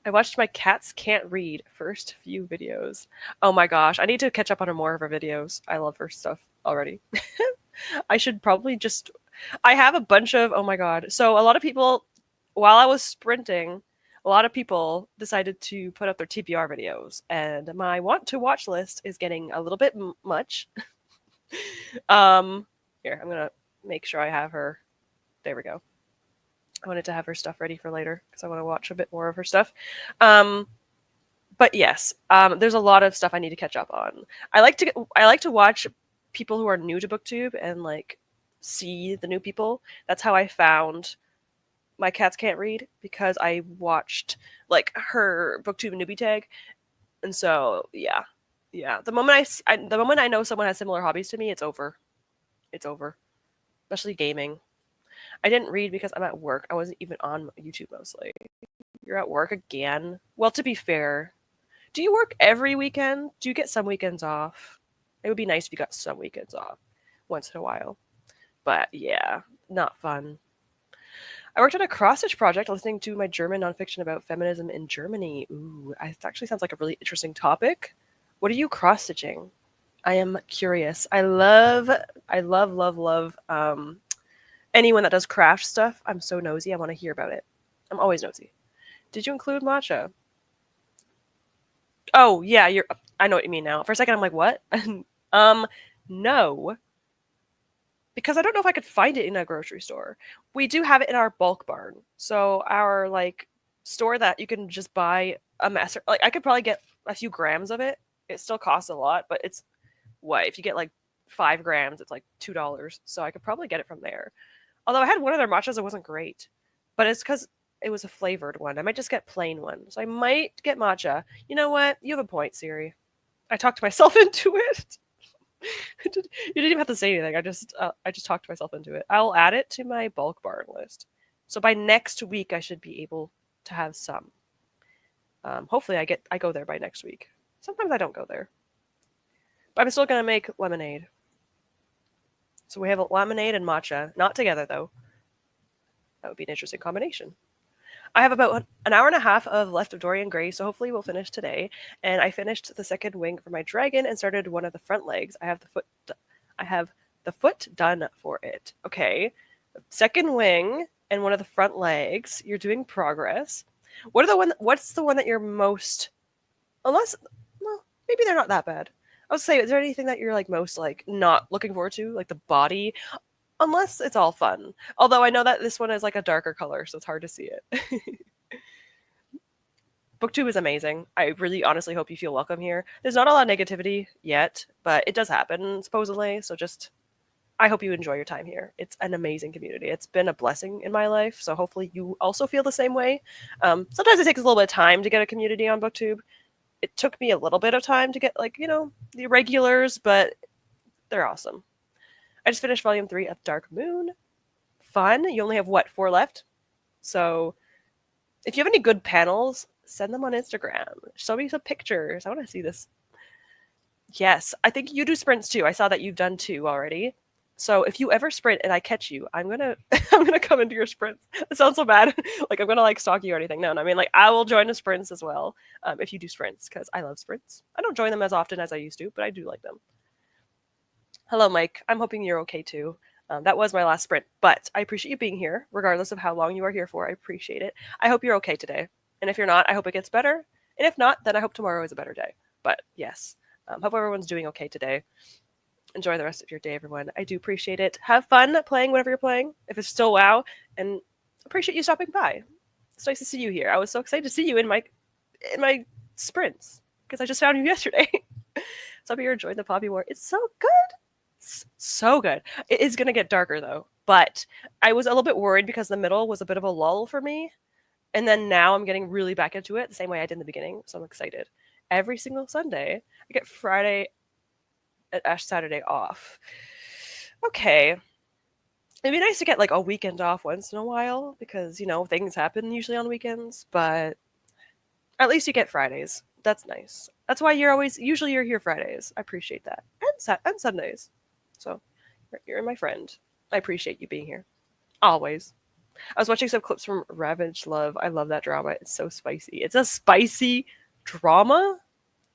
I watched my Cats Can't Read first few videos. Oh my gosh. I need to catch up on more of her videos. I love her stuff already. I should probably just... I have a bunch of... Oh my god. So a lot of people, while I was sprinting, a lot of people decided to put up their TBR videos, and my want to watch list is getting a little bit much. Here, I'm gonna make sure I have her. There we go. I wanted to have her stuff ready for later because I want to watch a bit more of her stuff. But yes, there's a lot of stuff I need to catch up on. I like to watch people who are new to BookTube and like see the new people. That's how I found My Cats Can't Read, because I watched like her BookTube newbie tag, and so yeah. The moment I know someone has similar hobbies to me, it's over. It's over, especially gaming. I didn't read because I'm at work. I wasn't even on YouTube mostly. You're at work again? Well, to be fair, do you work every weekend? Do you get some weekends off? It would be nice if you got some weekends off once in a while. But yeah, not fun. I worked on a cross-stitch project listening to my German nonfiction about feminism in Germany. Ooh, it actually sounds like a really interesting topic. What are you cross-stitching? I am curious. I love anyone that does craft stuff. I'm so nosy. I want to hear about it. I'm always nosy. Did you include matcha? Oh, yeah, I know what you mean now. For a second I'm like, what? um no, because I don't know if I could find it in a grocery store. We do have it in our bulk barn. So our like store that you can just buy a master, like I could probably get a few grams of it. It still costs a lot, but it's what if you get like 5 grams, it's like $2. So I could probably get it from there. Although I had one of their matchas that wasn't great, but it's because it was a flavored one. I might just get plain one. So I might get matcha. You know what? You have a point, Siri. I talked myself into it. You didn't even have to say anything. I just talked myself into it. I'll add it to my bulk barn list. So by next week, I should be able to have some. Hopefully, I go there by next week. Sometimes I don't go there, but I'm still gonna make lemonade. So we have a lemonade and matcha, not together though. That would be an interesting combination. I have about an hour and a half of left of Dorian Gray, so hopefully we'll finish today. And I finished the second wing for my dragon and started one of the front legs. I have the foot done for it. Okay. Second wing and one of the front legs. You're doing progress. What's the one that you're most, unless, well, maybe they're not that bad. I would say, is there anything that you're like most like not looking forward to, like the body? Unless it's all fun. Although I know that this one is like a darker color, so it's hard to see it. BookTube is amazing. I really honestly hope you feel welcome here. There's not a lot of negativity yet, but it does happen, supposedly. So I hope you enjoy your time here. It's an amazing community. It's been a blessing in my life, so hopefully you also feel the same way. Sometimes it takes a little bit of time to get a community on BookTube. It took me a little bit of time to get, like, the regulars, but they're awesome. I just finished volume 3 of Dark Moon. Fun. You only have, 4 left? So if you have any good panels, send them on Instagram. Show me some pictures. I want to see this. Yes, I think you do sprints too. I saw that you've done 2 already. So if you ever sprint and I catch you, I'm gonna come into your sprints. It sounds so bad. Like I'm gonna stalk you or anything. No, I mean I will join the sprints as well. If you do sprints, because I love sprints. I don't join them as often as I used to, but I do like them. Hello, Mike. I'm hoping you're okay too. That was my last sprint, but I appreciate you being here, regardless of how long you are here for. I appreciate it. I hope you're okay today. And if you're not, I hope it gets better. And if not, then I hope tomorrow is a better day. But yes, hope everyone's doing okay today. Enjoy the rest of your day, everyone. I do appreciate it. Have fun playing whatever you're playing, if it's still WoW, and appreciate you stopping by. It's nice to see you here. I was so excited to see you in my sprints, because I just found you yesterday. So you're enjoying the Poppy War. It's so good. So good. It is going to get darker though, but I was a little bit worried because the middle was a bit of a lull for me, and then now I'm getting really back into it the same way I did in the beginning, so I'm excited. Every single Sunday, I get Friday and Ash Saturday off. Okay. It'd be nice to get a weekend off once in a while because, things happen usually on weekends, but at least you get Fridays. That's nice. That's why usually you're here Fridays. I appreciate that. And Sundays. So you're my friend. I appreciate you being here. Always. I was watching some clips from Ravaged Love. I love that drama. It's so spicy. It's a spicy drama?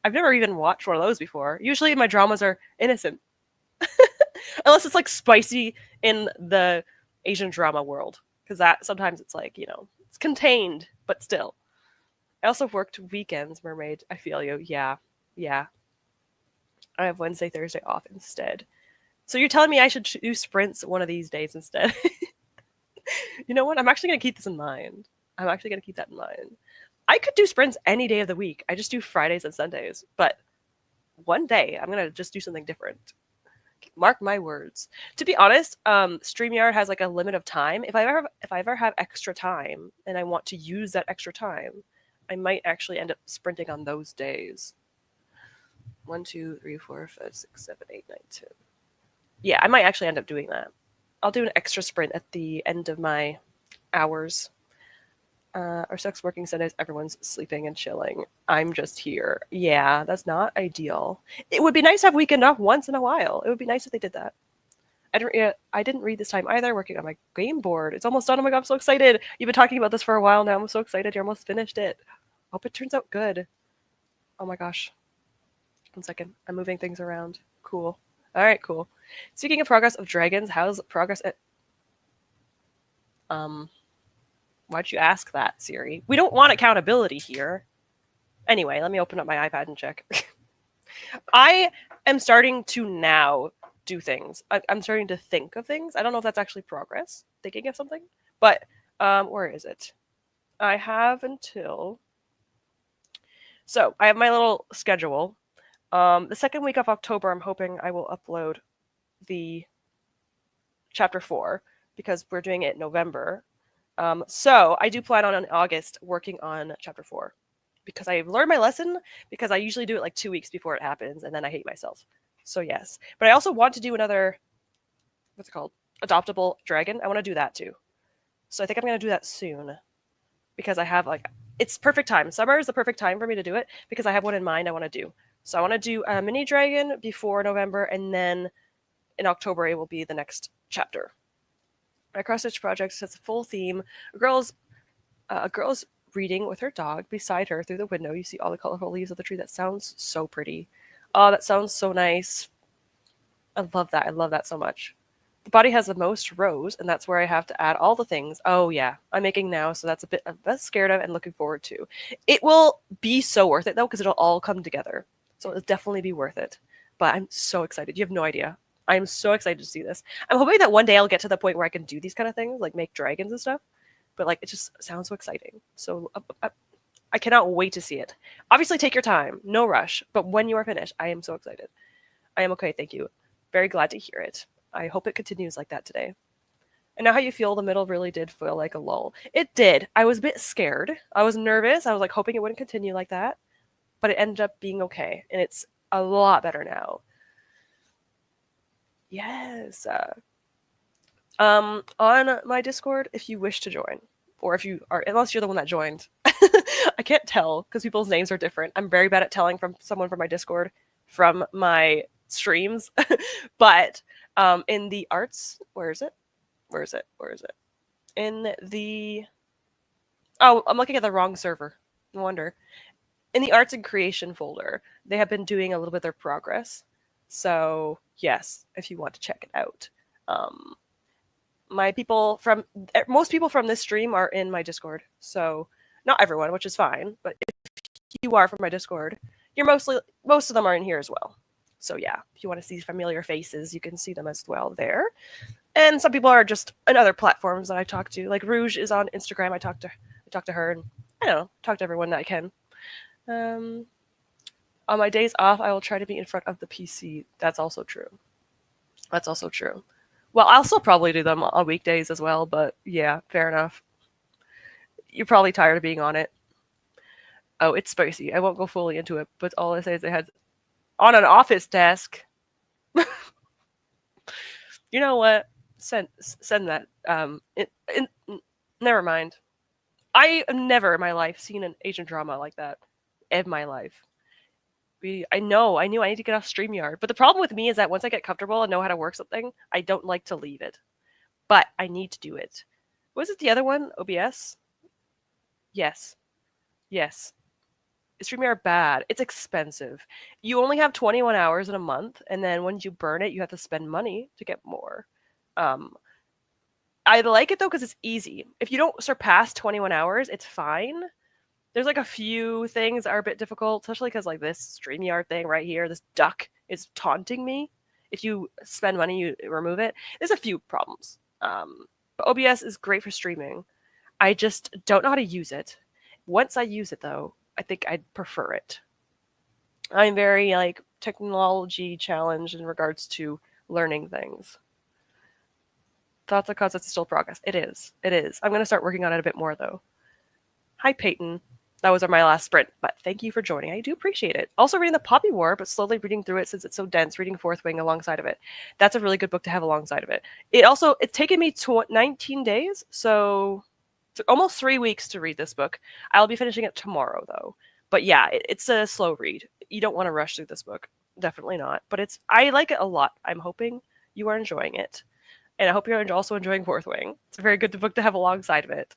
I've never even watched one of those before. Usually my dramas are innocent. Unless it's spicy in the Asian drama world. Because that sometimes it's it's contained, but still. I also worked weekends, Mermaid. I feel you. Yeah. I have Wednesday, Thursday off instead. So you're telling me I should do sprints one of these days instead? You know what? I'm actually going to keep this in mind. I could do sprints any day of the week. I just do Fridays and Sundays. But one day, I'm going to just do something different. Mark my words. To be honest, StreamYard has a limit of time. If I ever have extra time and I want to use that extra time, I might actually end up sprinting on those days. 1, 2, 3, 4, 5, 6, 7, 8, 9, 10. Yeah, I might actually end up doing that. I'll do an extra sprint at the end of my hours. Our sex working Sundays, everyone's sleeping and chilling. I'm just here. Yeah, that's not ideal. It would be nice to have weekend off once in a while. It would be nice if they did that. I didn't read this time either, working on my game board. It's almost done. Oh my god, I'm so excited. You've been talking about this for a while now. I'm so excited. You're almost finished it. Hope it turns out good. Oh my gosh. 1 second. I'm moving things around. Cool. All right, cool. Speaking of progress of dragons, how's progress at why'd you ask that, Siri? We don't want accountability here. Anyway, let me open up my iPad and check. I am starting to now do things. I'm starting to think of things. I don't know if that's actually progress, thinking of something. But where is it? I have until. So I have my little schedule. The second week of October, I'm hoping I will upload the chapter 4 because we're doing it in November. So I do plan on in August working on chapter 4 because I've learned my lesson, because I usually do it like 2 weeks before it happens and then I hate myself. So yes. But I also want to do another, what's it called? Adoptable dragon. I want to do that too. So I think I'm going to do that soon because I have like, it's perfect time. Summer is the perfect time for me to do it because I have one in mind I want to do. So I want to do a mini dragon before November, and then in October it will be the next chapter. My cross-stitch project sets a full theme. A girl's reading with her dog beside her through the window. You see all the colorful leaves of the tree. That sounds so pretty. Oh, that sounds so nice. I love that. I love that so much. The body has the most rows, and that's where I have to add all the things. Oh, yeah. I'm making now, so that's a bit I'm less scared of and looking forward to. It will be so worth it, though, because it'll all come together. So it'll definitely be worth it. But I'm so excited. You have no idea. I'm so excited to see this. I'm hoping that one day I'll get to the point where I can do these kind of things, like make dragons and stuff. But like, it just sounds so exciting. So I cannot wait to see it. Obviously, take your time. No rush. But when you are finished, I am so excited. I am okay. Thank you. Very glad to hear it. I hope it continues like that today. And now how you feel, the middle really did feel like a lull. It did. I was a bit scared. I was nervous. I was like hoping it wouldn't continue like that. But it ended up being okay. And it's a lot better now. Yes. On my Discord, if you wish to join, or if you are, unless you're the one that joined, I can't tell because people's names are different. I'm very bad at telling from someone from my Discord from my streams. But in the arts, where is it? In the, oh, I'm looking at the wrong server. No wonder. In the arts and creation folder, they have been doing a little bit of their progress. So yes, if you want to check it out. Most people from this stream are in my Discord. So not everyone, which is fine, but if you are from my Discord, most of them are in here as well. So yeah, if you want to see familiar faces, you can see them as well there. And some people are just on other platforms that I talk to. Like Rouge is on Instagram. I talk to her, and I don't know, talk to everyone that I can. On my days off, I will try to be in front of the PC. That's also true. Well, I'll still probably do them on weekdays as well, but yeah, fair enough. You're probably tired of being on it. Oh, it's spicy. I won't go fully into it, but all I say is it has on an office desk. You know what? Send that. Never mind. I have never in my life seen an Asian drama like that. In my life. I knew I need to get off StreamYard. But the problem with me is that once I get comfortable and know how to work something, I don't like to leave it. But I need to do it. Was it the other one? OBS? Yes. StreamYard bad. It's expensive. You only have 21 hours in a month, and then when you burn it, you have to spend money to get more. I like it though because it's easy. If you don't surpass 21 hours, it's fine. There's like a few things that are a bit difficult, especially because like this StreamYard thing right here, this duck is taunting me. If you spend money, you remove it. There's a few problems. But OBS is great for streaming. I just don't know how to use it. Once I use it though, I think I'd prefer it. I'm very like technology challenged in regards to learning things. Thoughts and concepts is still progress. It is. I'm going to start working on it a bit more though. Hi, Peyton. That was my last sprint, but thank you for joining. I do appreciate it. Also reading The Poppy War, but slowly reading through it since it's so dense, reading Fourth Wing alongside of it. That's a really good book to have alongside of it. It's taken me 19 days, so almost 3 weeks to read this book. I'll be finishing it tomorrow, though. But yeah, it's a slow read. You don't want to rush through this book. Definitely not. But I like it a lot. I'm hoping you are enjoying it. And I hope you're also enjoying Fourth Wing. It's a very good book to have alongside of it.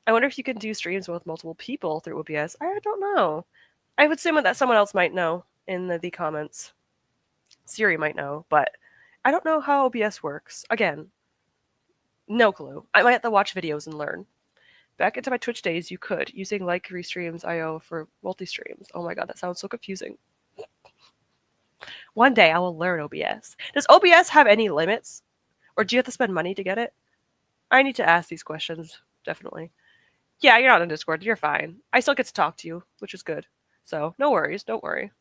I wonder if you can do streams with multiple people through OBS. I don't know. I would assume that someone else might know in the comments. Siri might know, but I don't know how OBS works. Again, no clue. I might have to watch videos and learn. Back into my Twitch days, you could, using like Restreams IO for multi-streams. Oh my god, that sounds so confusing. One day I will learn OBS. Does OBS have any limits? Or do you have to spend money to get it? I need to ask these questions, definitely. Yeah, you're not on Discord. You're fine. I still get to talk to you, which is good. So, no worries. Don't worry.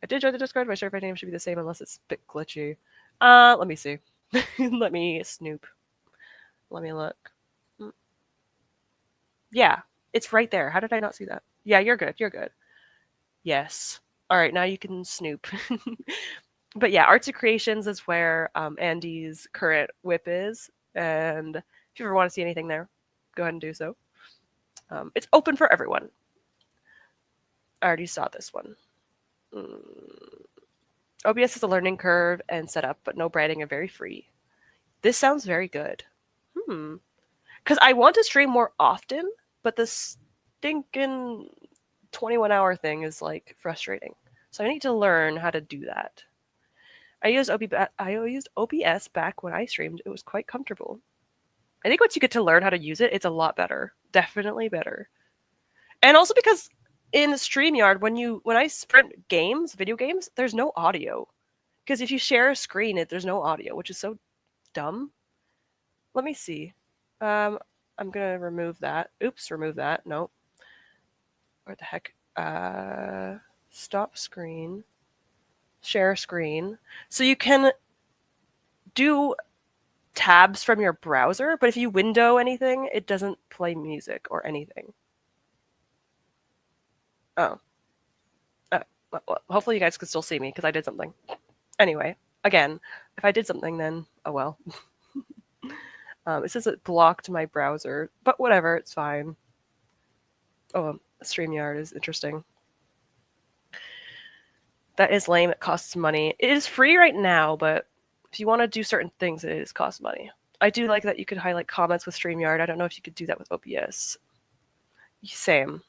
I did join the Discord. My server name should be the same unless it's a bit glitchy. Let me see. Let me snoop. Let me look. Yeah, it's right there. How did I not see that? Yeah, you're good. You're good. Yes. All right, now you can snoop. But yeah, Arts and Creations is where Andy's current whip is. And if you ever want to see anything there, go ahead and do so. It's open for everyone. I already saw this one. OBS is a learning curve and setup, but no branding and very free. This sounds very good. Because I want to stream more often, but this stinking 21-hour thing is like frustrating. So I need to learn how to do that. I used OBS back when I streamed. It was quite comfortable. I think once you get to learn how to use it, it's a lot better. Definitely better. And also because in StreamYard, when I sprint games, video games, there's no audio. Because if you share a screen, there's no audio, which is so dumb. Let me see. I'm gonna remove that. Oops, remove that. Nope. Where the heck? Stop screen. Share screen. So you can do tabs from your browser, but if you window anything, it doesn't play music or anything. Oh. Well, hopefully you guys can still see me because I did something. Anyway, again, if I did something, then oh well. It says it blocked my browser, but whatever, it's fine. Oh, StreamYard is interesting. That is lame. It costs money. It is free right now, but if you want to do certain things, it is cost money. I do like that you could highlight comments with StreamYard. I don't know if you could do that with OBS. Same.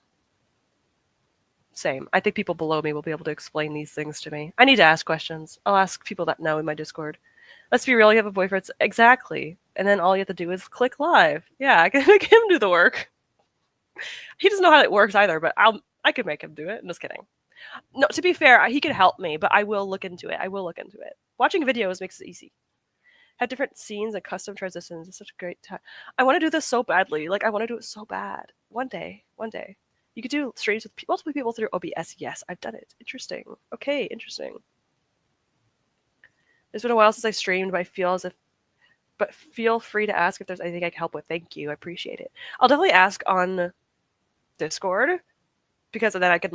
I think people below me will be able to explain these things to me. I need to ask questions. I'll ask people that know in my Discord. Let's be real, you have a boyfriend. Exactly. And then all you have to do is click live. Yeah, I can make him do the work. He doesn't know how it works either, but I could make him do it. I'm just kidding. No, to be fair, he could help me, but I will look into it. Watching videos makes it easy. Have different scenes and custom transitions. It's such a great time. I want to do this so badly. Like, I want to do it so bad. One day. You could do streams with multiple people through OBS. Yes, I've done it. Interesting. Okay, interesting. It's been a while since I streamed, but feel free to ask if there's anything I can help with. Thank you. I appreciate it. I'll definitely ask on Discord because then I can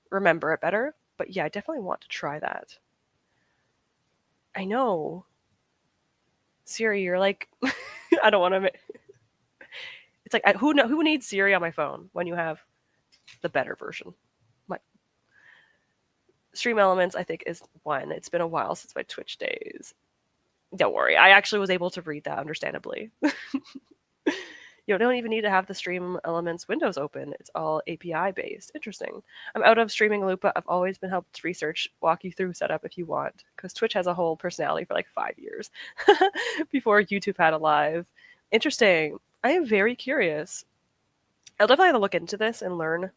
remember it better. But yeah, I definitely want to try that. I know. Siri, you're like, I don't want to. It's like, who needs Siri on my phone when you have the better version? Stream Elements, I think, is one. It's been a while since my Twitch days. Don't worry. I actually was able to read that, understandably. You don't even need to have the Stream Elements windows open. It's all API-based. Interesting. I'm out of streaming loop, but I've always been helped research, walk you through setup if you want, because Twitch has a whole personality for 5 years before YouTube had a live. Interesting. I am very curious. I'll definitely have to look into this and learn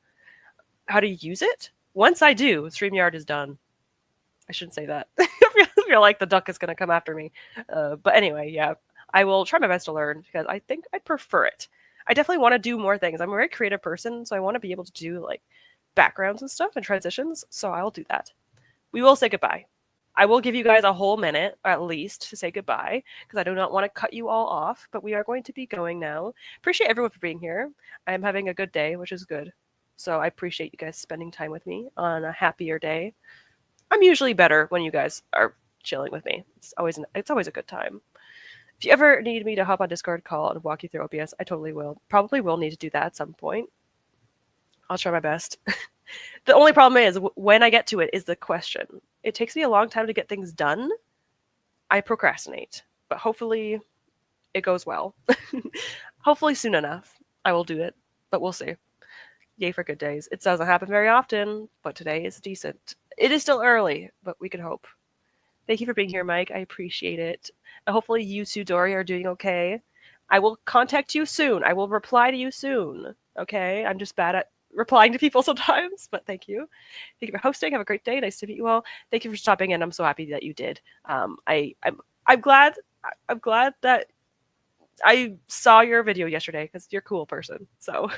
how to use it. Once I do, StreamYard is done. I shouldn't say that. I feel like the duck is going to come after me. But anyway, yeah, I will try my best to learn because I think I prefer it. I definitely want to do more things. I'm a very creative person, so I want to be able to do backgrounds and stuff and transitions. So I'll do that. We will say goodbye. I will give you guys a whole minute at least to say goodbye because I do not want to cut you all off. But we are going to be going now. Appreciate everyone for being here. I am having a good day, which is good. So I appreciate you guys spending time with me on a happier day. I'm usually better when you guys are chilling with me. It's always a good time. If you ever need me to hop on Discord call and walk you through OBS, I totally will. Probably will need to do that at some point. I'll try my best. The only problem is when I get to it is the question. It takes me a long time to get things done. I procrastinate, but hopefully it goes well. Hopefully soon enough I will do it, but we'll see. Yay for good days. It doesn't happen very often, but today is decent. It is still early, but we can hope. Thank you for being here, Mike. I appreciate it. Hopefully you too, Dory, are doing okay. I will contact you soon. I will reply to you soon. Okay? I'm just bad at replying to people sometimes, but thank you. Thank you for hosting. Have a great day. Nice to meet you all. Thank you for stopping in. I'm so happy that you did. I'm glad. I'm glad that I saw your video yesterday because you're a cool person. So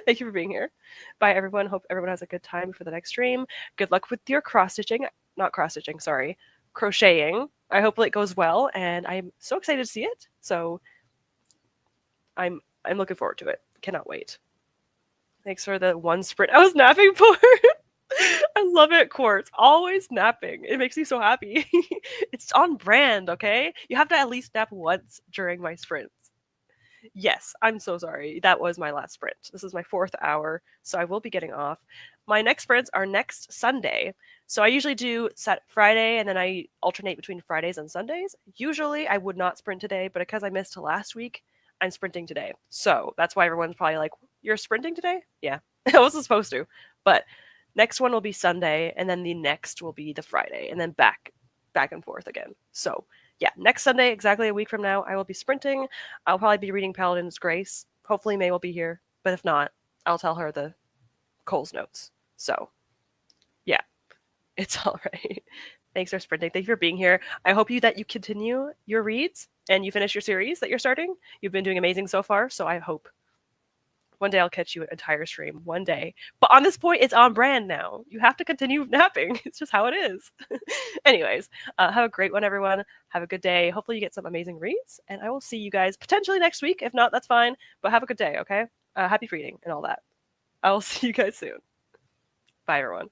thank you for being here. Bye, everyone. Hope everyone has a good time for the next stream. Good luck with your cross stitching. Not cross stitching, sorry. Crocheting. I hope it goes well, and I'm so excited to see it. So I'm looking forward to it. Cannot wait. Thanks for the one sprint I was napping for. I love it, Quartz. Always napping. It makes me so happy. It's on brand, okay? You have to at least nap once during my sprints. Yes, I'm so sorry. That was my last sprint. This is my 4th hour, so I will be getting off. My next sprints are next Sunday. So I usually do Friday, and then I alternate between Fridays and Sundays. Usually I would not sprint today, but because I missed last week, I'm sprinting today. So that's why everyone's probably like, you're sprinting today? Yeah, I wasn't supposed to. But next one will be Sunday, and then the next will be the Friday, and then back and forth again. So yeah, next Sunday, exactly a week from now, I will be sprinting. I'll probably be reading Paladin's Grace. Hopefully May will be here, but if not, I'll tell her the Cole's notes. So yeah, it's all right. Thanks for sprinting. Thank you for being here. I hope that you continue your reads and you finish your series that you're starting. You've been doing amazing so far, so I hope one day I'll catch you an entire stream. One day. But on this point, it's on brand now. You have to continue napping. It's just how it is. Anyways, have a great one, everyone. Have a good day. Hopefully you get some amazing reads. And I will see you guys potentially next week. If not, that's fine. But have a good day, okay? Happy reading and all that. I will see you guys soon. Bye, everyone.